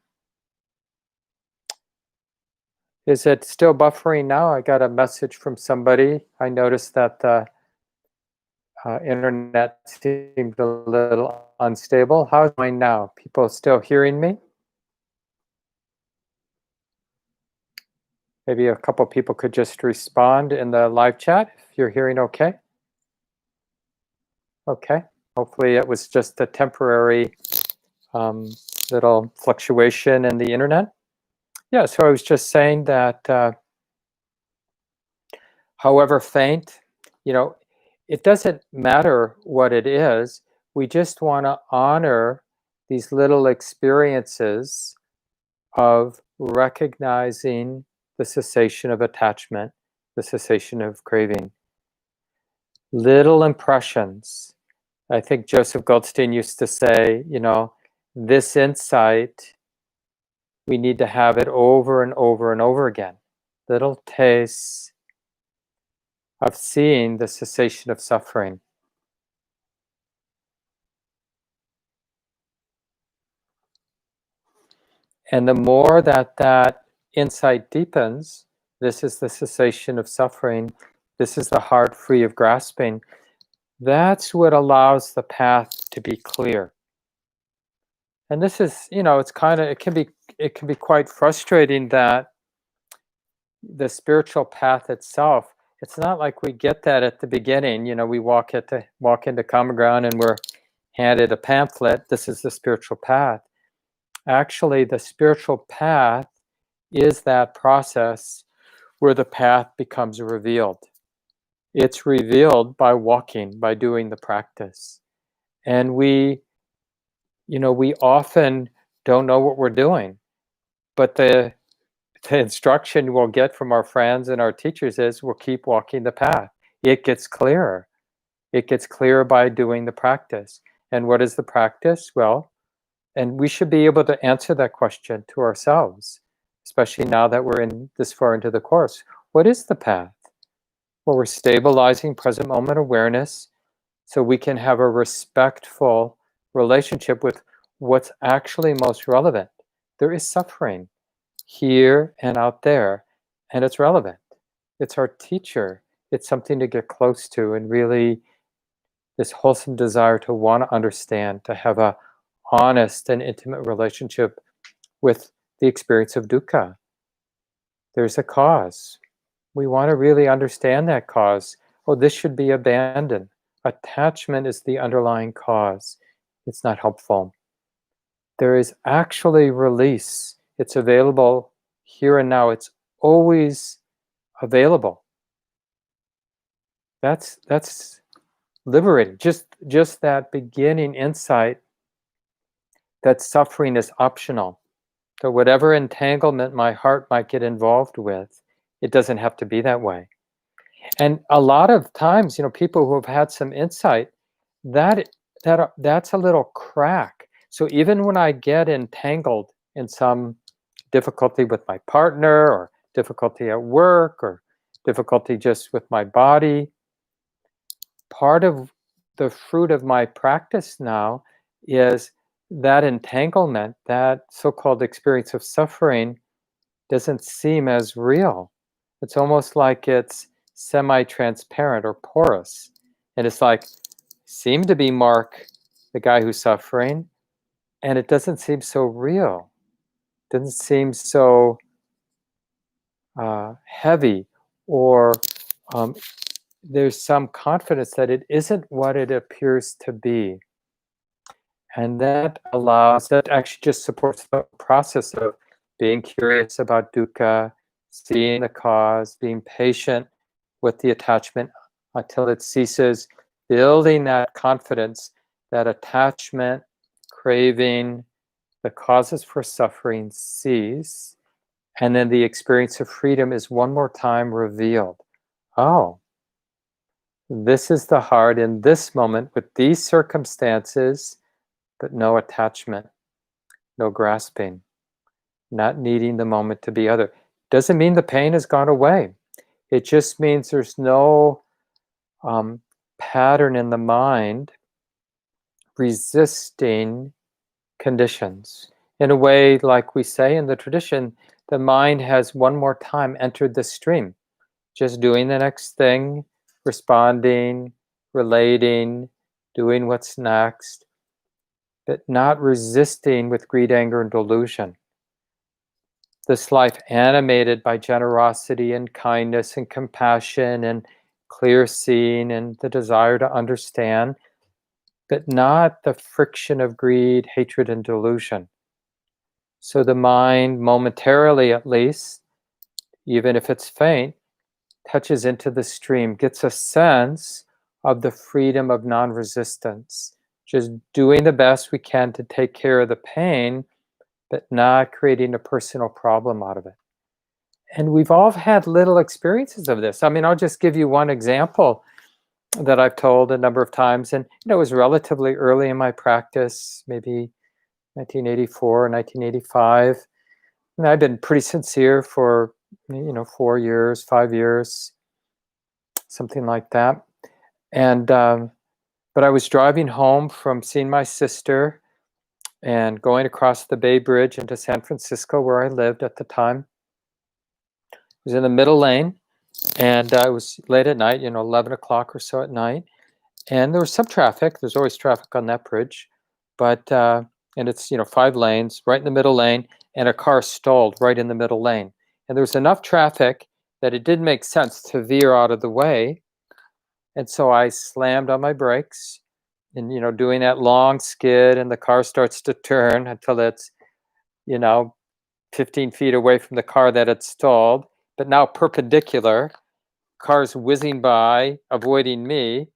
Is it still buffering now? I got a message from somebody. I noticed that the internet seemed a little unstable. How's mine now? People still hearing me? Maybe a couple people could just respond in the live chat if you're hearing okay. Okay. Hopefully it was just a temporary little fluctuation in the internet. Yeah, so I was just saying that however faint, it doesn't matter what it is. We just want to honor these little experiences of recognizing the cessation of attachment, the cessation of craving. Little impressions. I think Joseph Goldstein used to say, this insight, we need to have it over and over and over again. Little tastes of seeing the cessation of suffering. And the more that insight deepens, this is the cessation of suffering, this is the heart free of grasping, that's what allows the path to be clear. And this is, it can be quite frustrating that the spiritual path itself, it's not like we get that at the beginning. We walk into common ground and we're handed a pamphlet. This is the spiritual path. Actually, the spiritual path is that process where the path becomes revealed. It's revealed by walking, by doing the practice. And we often don't know what we're doing, but the instruction we'll get from our friends and our teachers is, we'll keep walking the path. It gets clearer. It gets clearer by doing the practice. And what is the practice? Well, and we should be able to answer that question to ourselves, especially now that we're in this far into the course. What is the path? Well, we're stabilizing present moment awareness so we can have a respectful relationship with what's actually most relevant. There is suffering here and out there, and it's relevant. It's our teacher. It's something to get close to, and really this wholesome desire to want to understand, to have a honest and intimate relationship with the experience of dukkha. There's a cause. We want to really understand that cause. Oh, this should be abandoned. Attachment is the underlying cause. It's not helpful. There is actually release. It's available here and now. It's always available. That's liberating. Just that beginning insight that suffering is optional. So whatever entanglement my heart might get involved with, it doesn't have to be that way. And a lot of times, people who have had some insight, that's a little crack. So even when I get entangled in some difficulty with my partner, or difficulty at work, or difficulty just with my body, part of the fruit of my practice now is that entanglement, that so-called experience of suffering, doesn't seem as real. It's almost like it's semi-transparent or porous. And it's like seem to be Mark, the guy who's suffering, and it doesn't seem so real. It doesn't seem so heavy, or there's some confidence that it isn't what it appears to be. And that actually just supports the process of being curious about dukkha, seeing the cause, being patient with the attachment until it ceases, building that confidence that attachment, craving, the causes for suffering cease, and then the experience of freedom is one more time revealed. Oh, this is the heart in this moment with these circumstances, but no attachment, no grasping, not needing the moment to be other. Doesn't mean the pain has gone away. It just means there's no pattern in the mind resisting conditions. In a way, like we say in the tradition, the mind has one more time entered the stream, just doing the next thing, responding, relating, doing what's next, but not resisting with greed, anger, and delusion. This life animated by generosity and kindness and compassion and clear seeing and the desire to understand, but not the friction of greed, hatred, and delusion. So the mind, momentarily at least, even if it's faint, touches into the stream, gets a sense of the freedom of non-resistance, just doing the best we can to take care of the pain, but not creating a personal problem out of it. And we've all had little experiences of this. I mean, I'll just give you one example that I've told a number of times, and it was relatively early in my practice, maybe 1984, 1985. And I've been pretty sincere for 4 years, 5 years, something like that. And but I was driving home from seeing my sister and going across the Bay Bridge into San Francisco, where I lived at the time. I was in the middle lane, and it was late at night, 11 o'clock or so at night. And there was some traffic. There's always traffic on that bridge, but and it's 5 lanes, right in the middle lane, and a car stalled right in the middle lane. And there was enough traffic that it didn't make sense to veer out of the way. And so I slammed on my brakes, and doing that long skid, and the car starts to turn until it's 15 feet away from the car that had stalled, but now perpendicular. Cars whizzing by, avoiding me,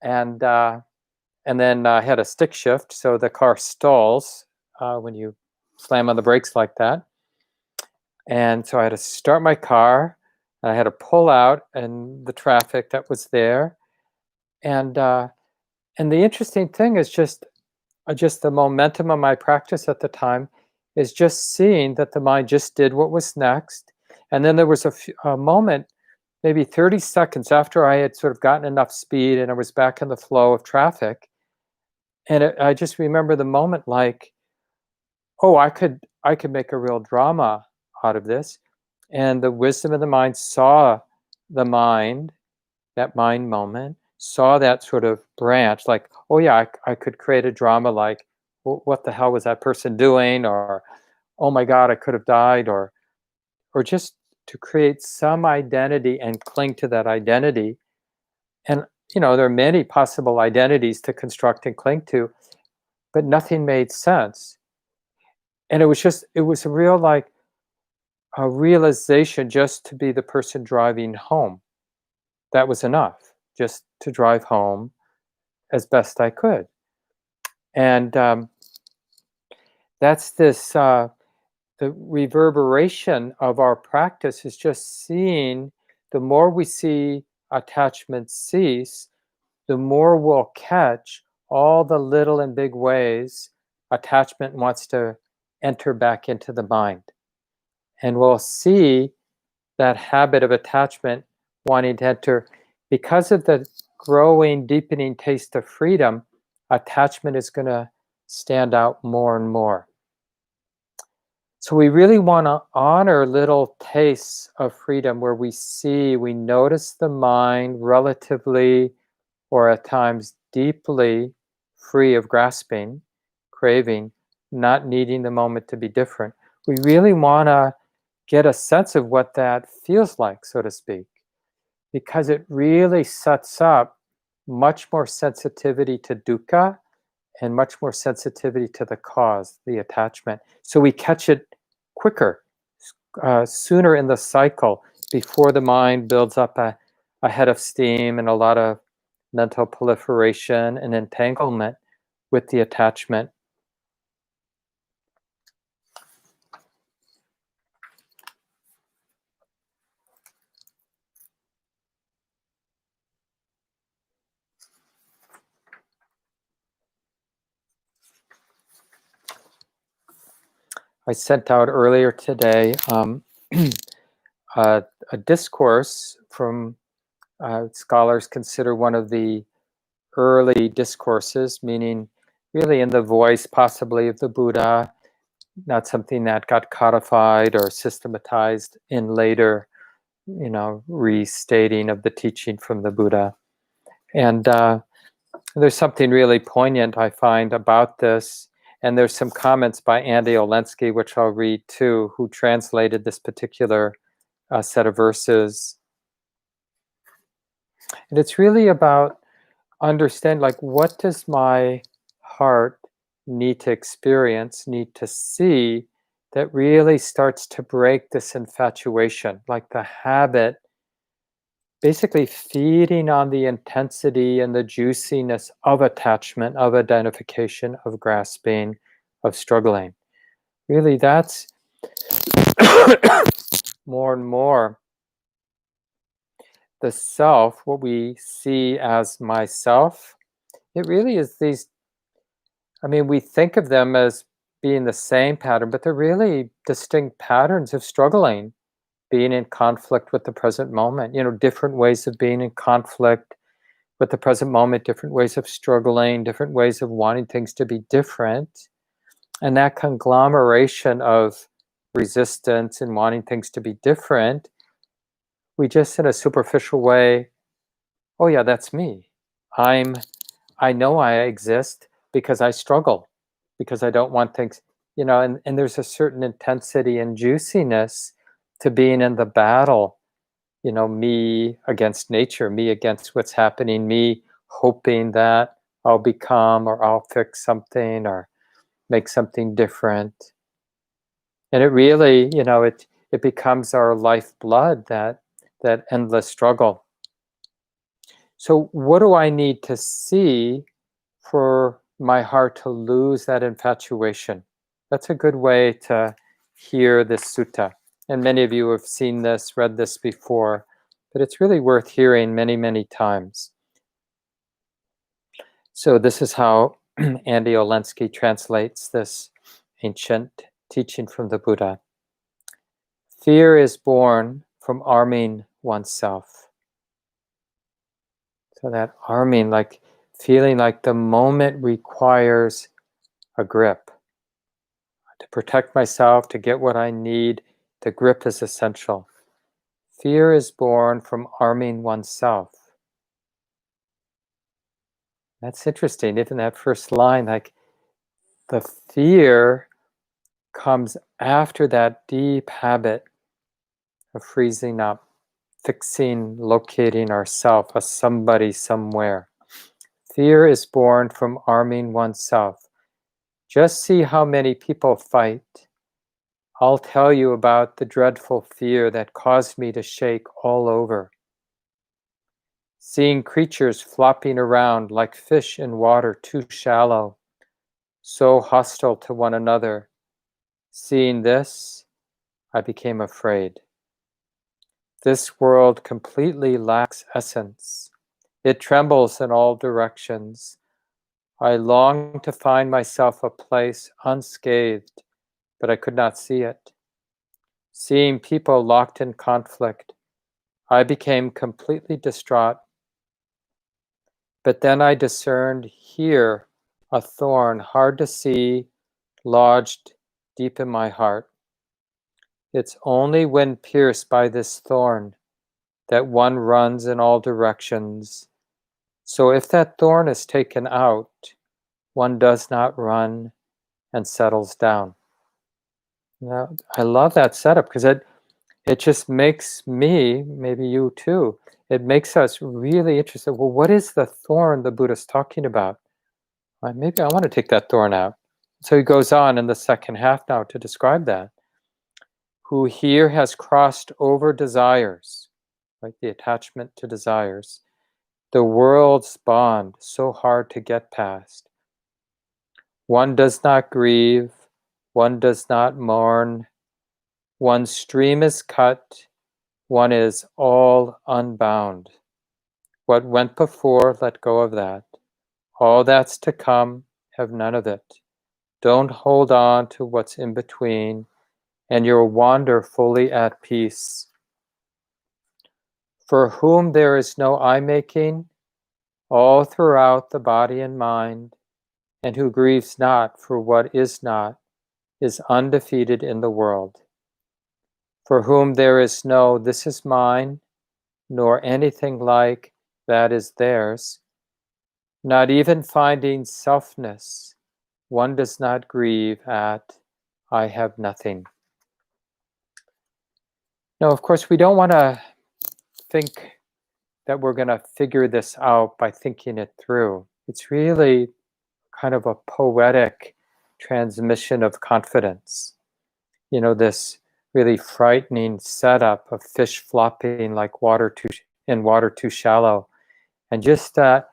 and then I had a stick shift, so the car stalls when you slam on the brakes like that. And so I had to start my car, and I had to pull out in the traffic that was there. And the interesting thing is just the momentum of my practice at the time is just seeing that the mind just did what was next. And then there was a moment, maybe 30 seconds after I had sort of gotten enough speed and I was back in the flow of traffic. And I just remember the moment like, oh, I could make a real drama out of this. And the wisdom of the mind saw the mind, that mind moment, saw that sort of branch, like, oh yeah, I could create a drama like, what the hell was that person doing? Or, oh my God, I could have died, or just to create some identity and cling to that identity. And, there are many possible identities to construct and cling to, but nothing made sense. And it was a real, like, a realization just to be the person driving home. That was enough, just to drive home as best I could. And that's this, the reverberation of our practice is just seeing, the more we see attachment cease, the more we'll catch all the little and big ways attachment wants to enter back into the mind. And we'll see that habit of attachment wanting to enter. Because of the growing, deepening taste of freedom, attachment is going to stand out more and more. So we really want to honor little tastes of freedom where we notice the mind relatively or at times deeply free of grasping, craving, not needing the moment to be different. We really want to get a sense of what that feels like, so to speak, because it really sets up much more sensitivity to dukkha and much more sensitivity to the cause, the attachment. So we catch it quicker, sooner in the cycle, before the mind builds up a head of steam and a lot of mental proliferation and entanglement with the attachment. I sent out earlier today a discourse from scholars consider one of the early discourses, meaning really in the voice possibly of the Buddha, not something that got codified or systematized in later, restating of the teaching from the Buddha. And there's something really poignant, I find, about this. And there's some comments by Andy Olensky, which I'll read too, who translated this particular set of verses. And it's really about understand, like, what does my heart need to experience, need to see, that really starts to break this infatuation, like the habit, basically feeding on the intensity and the juiciness of attachment, of identification, of grasping, of struggling. Really, that's more and more the self, what we see as myself. It really is these, we think of them as being the same pattern, but they're really distinct patterns of struggling, being in conflict with the present moment, different ways of being in conflict with the present moment, different ways of struggling, different ways of wanting things to be different. And that conglomeration of resistance and wanting things to be different, we just in a superficial way, oh yeah, that's me. I know I exist because I struggle, because I don't want things, and there's a certain intensity and juiciness to being in the battle, me against nature, me against what's happening, me hoping that I'll become or I'll fix something or make something different. And it really, it becomes our lifeblood, that endless struggle. So what do I need to see for my heart to lose that infatuation? That's a good way to hear this sutta. And many of you have seen this, read this before, but it's really worth hearing many, many times. So this is how Andy Olensky translates this ancient teaching from the Buddha. Fear is born from arming oneself. So that arming, like feeling like the moment requires a grip. To protect myself, to get what I need, the grip is essential. Fear is born from arming oneself. That's interesting. Even that first line, like the fear comes after that deep habit of freezing up, fixing, locating ourself, a somebody somewhere. Fear is born from arming oneself. Just see how many people fight. I'll tell you about the dreadful fear that caused me to shake all over. Seeing creatures flopping around like fish in water too shallow, so hostile to one another. Seeing this, I became afraid. This world completely lacks essence. It trembles in all directions. I long to find myself a place unscathed, but I could not see it. Seeing people locked in conflict, I became completely distraught. But then I discerned here a thorn hard to see, lodged deep in my heart. It's only when pierced by this thorn that one runs in all directions, So if that thorn is taken out, one does not run and settles down. Now, I love that setup because it just makes me, maybe you too, it makes us really interested. Well, what is the thorn the Buddha's talking about? Maybe I want to take that thorn out. So he goes on in the second half now to describe that. Who here has crossed over desires, right? The attachment to desires, the world's bond, so hard to get past. One does not grieve, one does not mourn, one's stream is cut, one is all unbound. What went before, let go of that. All that's to come, have none of it. Don't hold on to what's in between, and you'll wander fully at peace. For whom there is no eye-making, all throughout the body and mind, and who grieves not for what is not, is undefeated in the world. For whom there is no, this is mine, nor anything like, that is theirs, not even finding selfness, one does not grieve at, I have nothing. Now, of course, we don't want to think that we're going to figure this out by thinking it through. It's really kind of a poetic transmission of confidence. You know, this really frightening setup of fish flopping like in water too shallow. And just that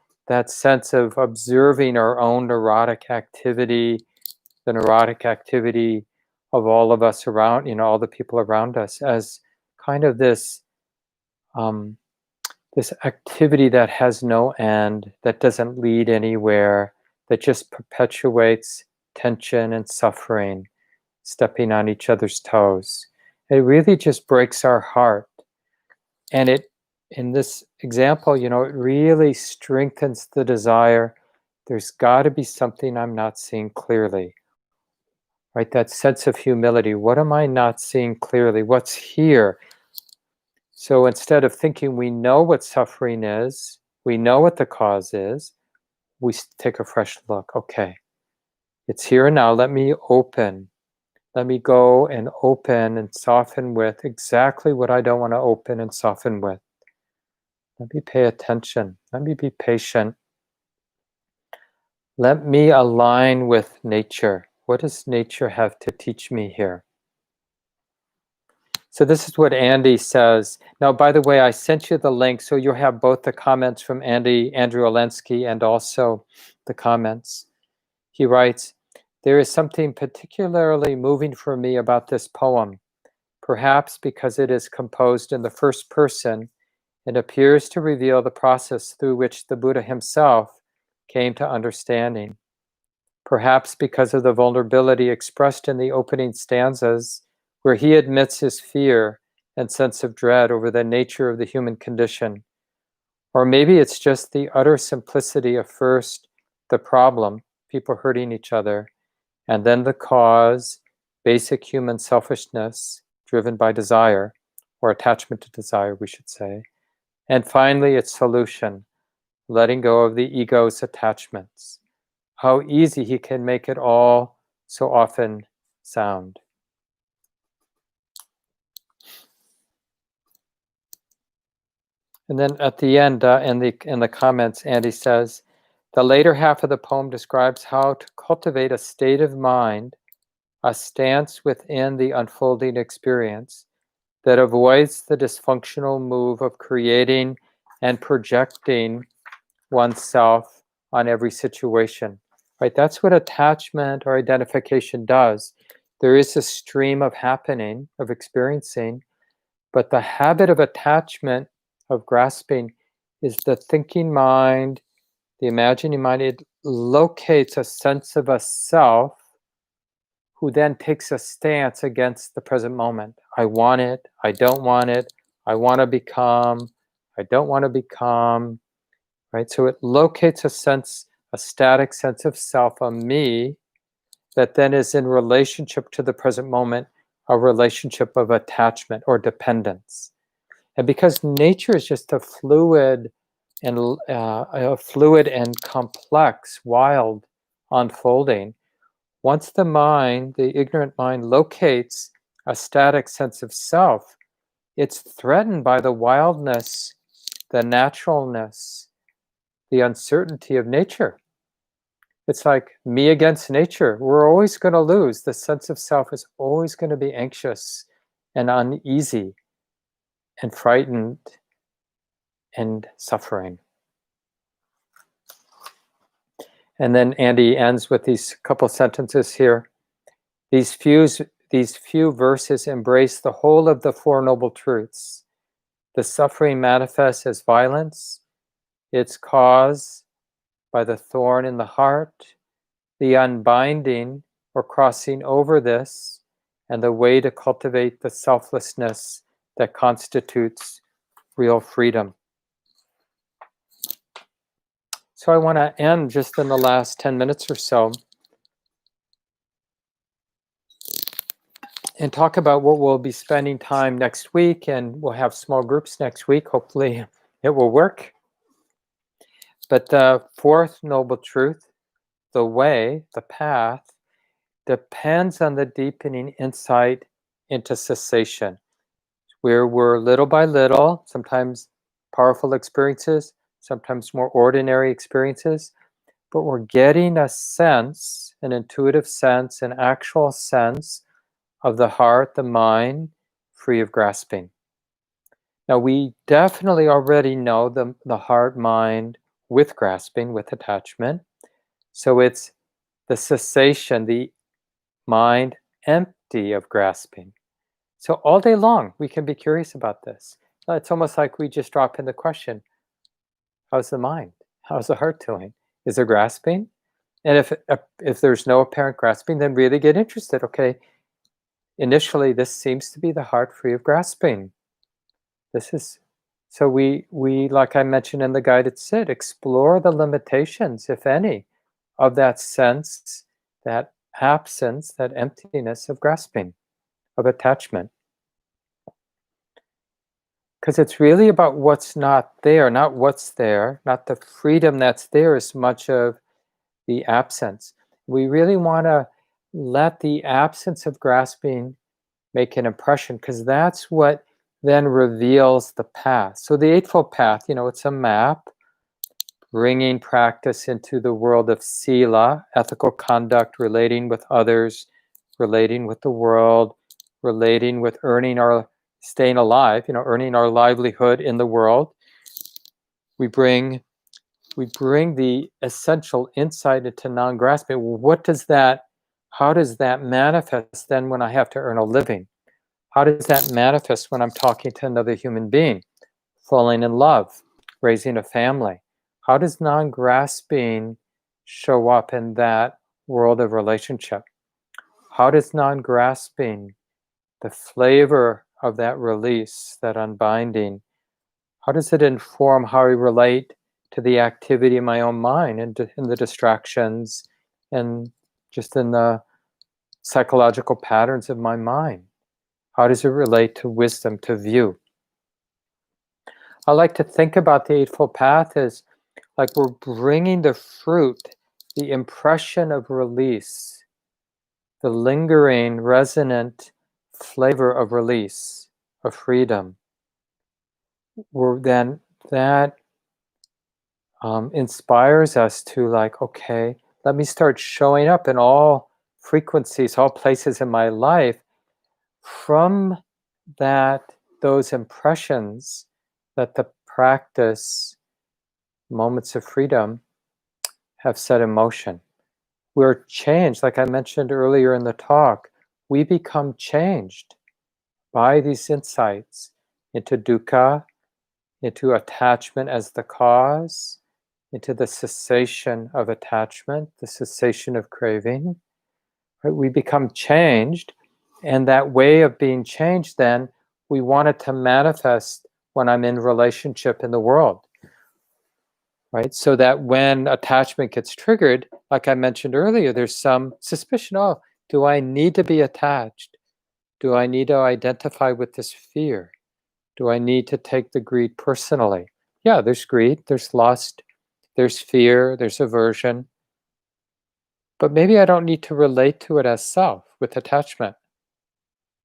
sense of observing our own neurotic activity, the neurotic activity of all of us around, all the people around us, as kind of this this activity that has no end, that doesn't lead anywhere, that just perpetuates tension and suffering, stepping on each other's toes. It really just breaks our heart. And in this example, it really strengthens the desire. There's got to be something I'm not seeing clearly, right? That sense of humility. What am I not seeing clearly? What's here? So instead of thinking we know what suffering is, we know what the cause is, we take a fresh look. Okay, it's here and now. Let me open. Let me go and open and soften with exactly what I don't want to open and soften with. Let me pay attention. Let me be patient. Let me align with nature. What does nature have to teach me here? So this is what Andy says. Now, by the way, I sent you the link, so you'll have both the comments from Andrew Olensky, and also the comments. He writes, there is something particularly moving for me about this poem, perhaps because it is composed in the first person and appears to reveal the process through which the Buddha himself came to understanding. Perhaps because of the vulnerability expressed in the opening stanzas, where he admits his fear and sense of dread over the nature of the human condition. Or maybe it's just the utter simplicity of first the problem, people hurting each other, and then the cause, basic human selfishness driven by desire, or attachment to desire, we should say. And finally, its solution, letting go of the ego's attachments. How easy he can make it all so often sound. And then at the end, in the comments, Andy says, the later half of the poem describes how to cultivate a state of mind, a stance within the unfolding experience that avoids the dysfunctional move of creating and projecting oneself on every situation. Right? That's what attachment or identification does. There is a stream of happening, of experiencing, but the habit of attachment, of grasping, is the thinking mind, the imagining mind. It locates a sense of a self who then takes a stance against the present moment. I want it, I don't want it, I want to become, I don't want to become, right? So it locates a static sense of self, a me, that then is in relationship to the present moment, a relationship of attachment or dependence. And because nature is just a fluid and a fluid and complex, wild unfolding. Once the mind, the ignorant mind, locates a static sense of self, it's threatened by the wildness, the naturalness, the uncertainty of nature. It's like me against nature. We're always going to lose. The sense of self is always going to be anxious and uneasy and frightened and suffering. And then Andy ends with these couple sentences here. These few verses embrace the whole of the Four Noble Truths. The suffering manifests as violence, its cause by the thorn in the heart, the unbinding or crossing over this, and the way to cultivate the selflessness that constitutes real freedom. So I want to end just in the last 10 minutes or so and talk about what we'll be spending time next week, and we'll have small groups next week. Hopefully it will work. But the fourth noble truth, the way, the path, depends on the deepening insight into cessation, where we're little by little, sometimes powerful experiences, sometimes more ordinary experiences, but we're getting a sense, an intuitive sense, an actual sense of the heart, the mind, free of grasping. Now, we definitely already know the heart, mind with grasping, with attachment. So it's the cessation, the mind empty of grasping. So all day long, we can be curious about this. It's almost like we just drop in the question, how's the mind? How's the heart doing? Is there grasping? And if there's no apparent grasping, then really get interested. Okay, initially, this seems to be the heart free of grasping. This is, so we like I mentioned in the guided sit, explore the limitations, if any, of that sense, that absence, that emptiness of grasping, of attachment. Because it's really about what's not there, not what's there, not the freedom that's there as much of the absence. We really want to let the absence of grasping make an impression, because that's what then reveals the path. So the Eightfold Path, it's a map bringing practice into the world of sila, ethical conduct, relating with others, relating with the world, relating with staying alive, earning our livelihood in the world. We bring the essential insight into non-grasping. How does that manifest then when I have to earn a living? How does that manifest when I'm talking to another human being, falling in love, raising a family? How does non-grasping show up in that world of relationship? How does non-grasping, the flavor of that release, that unbinding, how does it inform how I relate to the activity in my own mind and in the distractions and just in the psychological patterns of my mind? How does it relate to wisdom, to view? I like to think about the Eightfold Path as like we're bringing the fruit, the impression of release, the lingering, resonant flavor of release, of freedom. That inspires us to okay, let me start showing up in all frequencies, all places in my life from those impressions that the practice, moments of freedom, have set in motion. We're changed, like I mentioned earlier in the talk, we become changed by these insights into dukkha, into attachment as the cause, into the cessation of attachment, the cessation of craving. Right? We become changed, and that way of being changed, then, we want it to manifest when I'm in relationship in the world. Right? So that when attachment gets triggered, like I mentioned earlier, there's some suspicion, do I need to be attached? Do I need to identify with this fear? Do I need to take the greed personally? yeah, there's greed, there's lust, there's fear, there's aversion. But maybe I don't need to relate to it as self with attachment,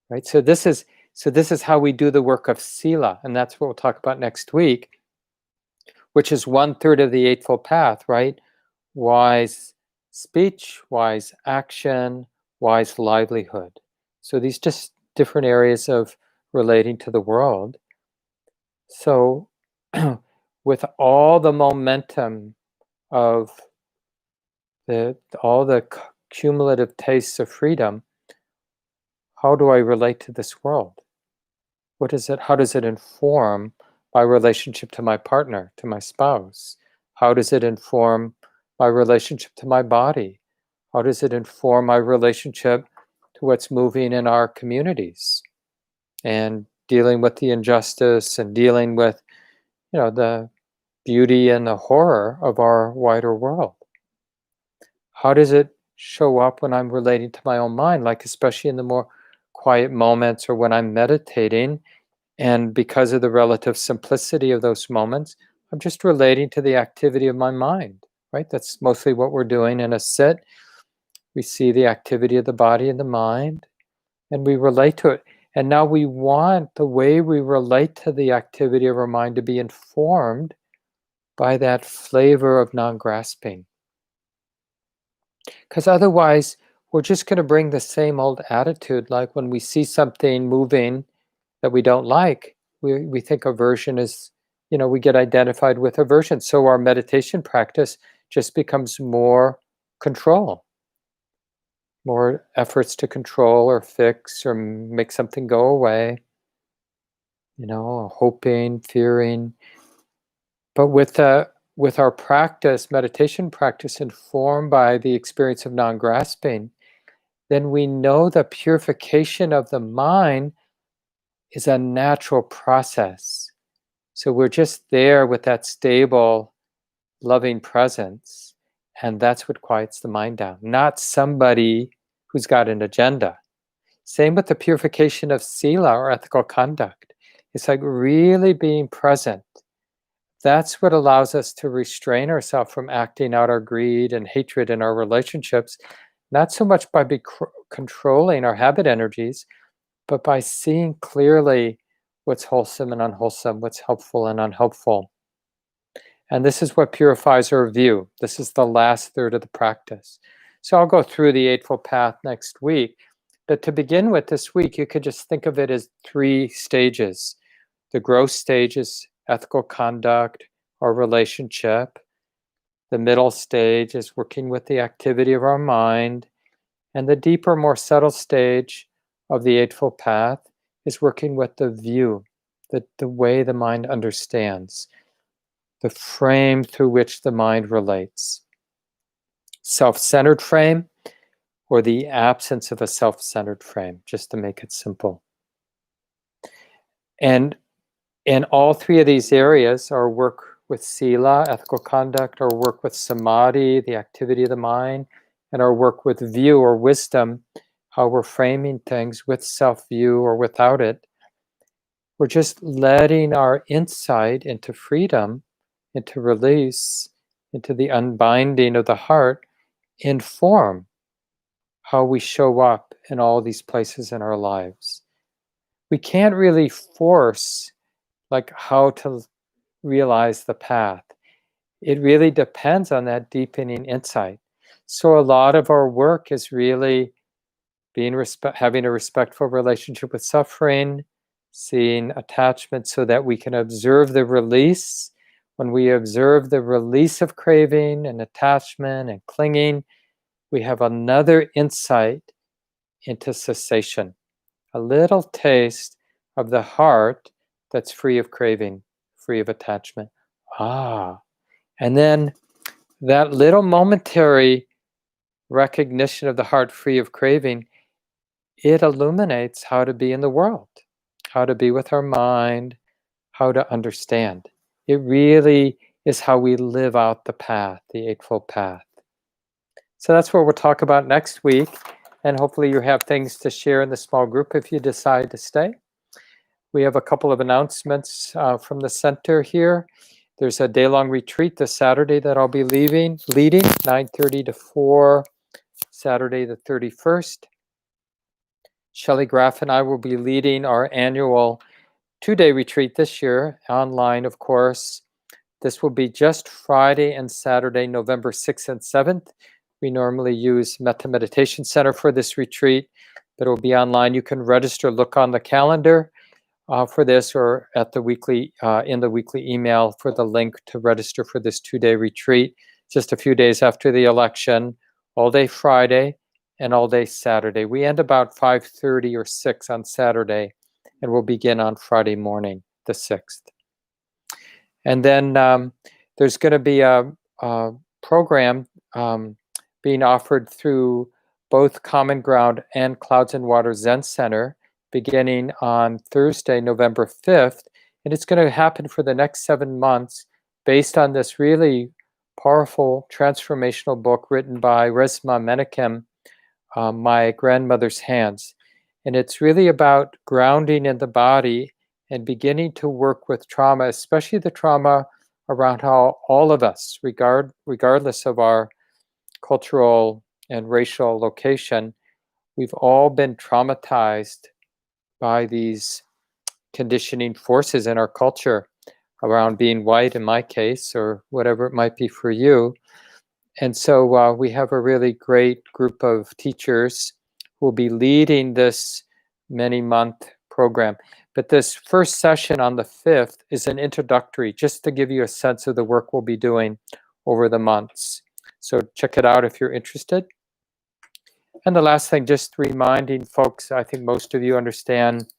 right? So this is how we do the work of sila, and that's what we'll talk about next week, which is 1/3 of the Eightfold Path, right? Wise speech, wise action, wise livelihood. So these just different areas of relating to the world. So with all the momentum of all the cumulative tastes of freedom, how do I relate to this world? What is it? How does it inform my relationship to my partner, to my spouse? How does it inform my relationship to my body? How does it inform my relationship to what's moving in our communities and dealing with the injustice and dealing with, the beauty and the horror of our wider world? How does it show up when I'm relating to my own mind, like especially in the more quiet moments or when I'm meditating? And because of the relative simplicity of those moments, I'm just relating to the activity of my mind, right? That's mostly what we're doing in a sit. We see the activity of the body and the mind, and we relate to it. And now we want the way we relate to the activity of our mind to be informed by that flavor of non-grasping. Because otherwise, we're just going to bring the same old attitude, like when we see something moving that we don't like, we think aversion is, we get identified with aversion. So our meditation practice just becomes more control, more efforts to control or fix or make something go away, hoping, fearing. But with our practice, meditation practice informed by the experience of non-grasping, then we know the purification of the mind is a natural process. So we're just there with that stable, loving presence, and that's what quiets the mind down, not somebody who's got an agenda. Same with the purification of sila or ethical conduct. It's like really being present. That's what allows us to restrain ourselves from acting out our greed and hatred in our relationships, not so much by controlling our habit energies, but by seeing clearly what's wholesome and unwholesome, what's helpful and unhelpful. And this is what purifies our view. This is the last third of the practice. So I'll go through the Eightfold Path next week. But to begin with this week, you could just think of it as 3 stages. The growth stage is ethical conduct or relationship. The middle stage is working with the activity of our mind. And the deeper, more subtle stage of the Eightfold Path is working with the view, the way the mind understands, the frame through which the mind relates. Self-centered frame or the absence of a self-centered frame, just to make it simple. And in all 3 of these areas, our work with sila, ethical conduct, our work with samadhi, the activity of the mind, and our work with view or wisdom, how we're framing things with self-view or without it, we're just letting our insight into freedom, into release, into the unbinding of the heart inform how we show up in all these places in our lives. We can't really force how to realize the path. It really depends on that deepening insight. So a lot of our work is really having a respectful relationship with suffering, seeing attachment so that we can observe the release. When we observe the release of craving and attachment and clinging, we have another insight into cessation, a little taste of the heart that's free of craving, free of attachment. And then that little momentary recognition of the heart free of craving, it illuminates how to be in the world, how to be with our mind, how to understand. It really is how we live out the path, the Eightfold Path. So that's what we'll talk about next week. And hopefully you have things to share in the small group if you decide to stay. We have a couple of announcements from the center here. There's a day-long retreat this Saturday that I'll be leading, 9:30 to 4, Saturday the 31st. Shelley Graff and I will be leading our annual 2-day retreat this year, online, of course. This will be just Friday and Saturday, November 6th and 7th. We normally use Metta Meditation Center for this retreat, but it will be online. You can register, look on the calendar for this, or at the weekly in the weekly email for the link to register for this 2-day retreat, just a few days after the election, all day Friday and all day Saturday. We end about 5:30 or 6 on Saturday, and we'll begin on Friday morning, the 6th. And then there's going to be a program being offered through both Common Ground and Clouds and Water Zen Center, beginning on Thursday, November 5th. And it's going to happen for the next 7 months based on this really powerful transformational book written by Resmaa Menakem, My Grandmother's Hands. And it's really about grounding in the body and beginning to work with trauma, especially the trauma around how all of us, regardless of our cultural and racial location, we've all been traumatized by these conditioning forces in our culture around being white, in my case, or whatever it might be for you. And so we have a really great group of teachers who will be leading this many-month program. But this first session on the 5th is an introductory, just to give you a sense of the work we'll be doing over the months. So check it out if you're interested. And the last thing, just reminding folks, I think most of you understand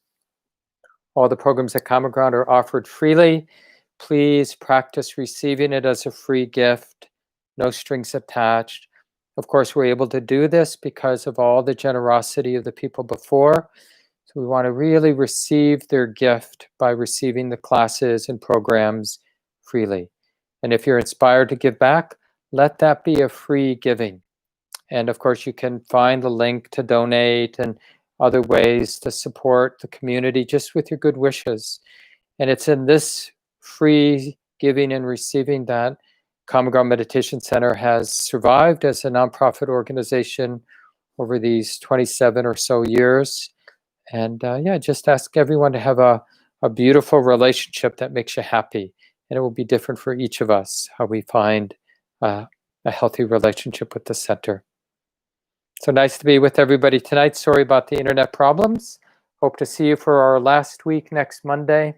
all the programs at Common Ground are offered freely. Please practice receiving it as a free gift, no strings attached. Of course, we're able to do this because of all the generosity of the people before. So we want to really receive their gift by receiving the classes and programs freely. And if you're inspired to give back, let that be a free giving. And of course, you can find the link to donate and other ways to support the community just with your good wishes. And it's in this free giving and receiving that Common Ground Meditation Center has survived as a nonprofit organization over these 27 or so years. And yeah, just ask everyone to have a beautiful relationship that makes you happy. And it will be different for each of us, how we find a healthy relationship with the center. So nice to be with everybody tonight. Sorry about the internet problems. Hope to see you for our last week next Monday.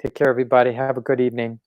Take care, everybody. Have a good evening.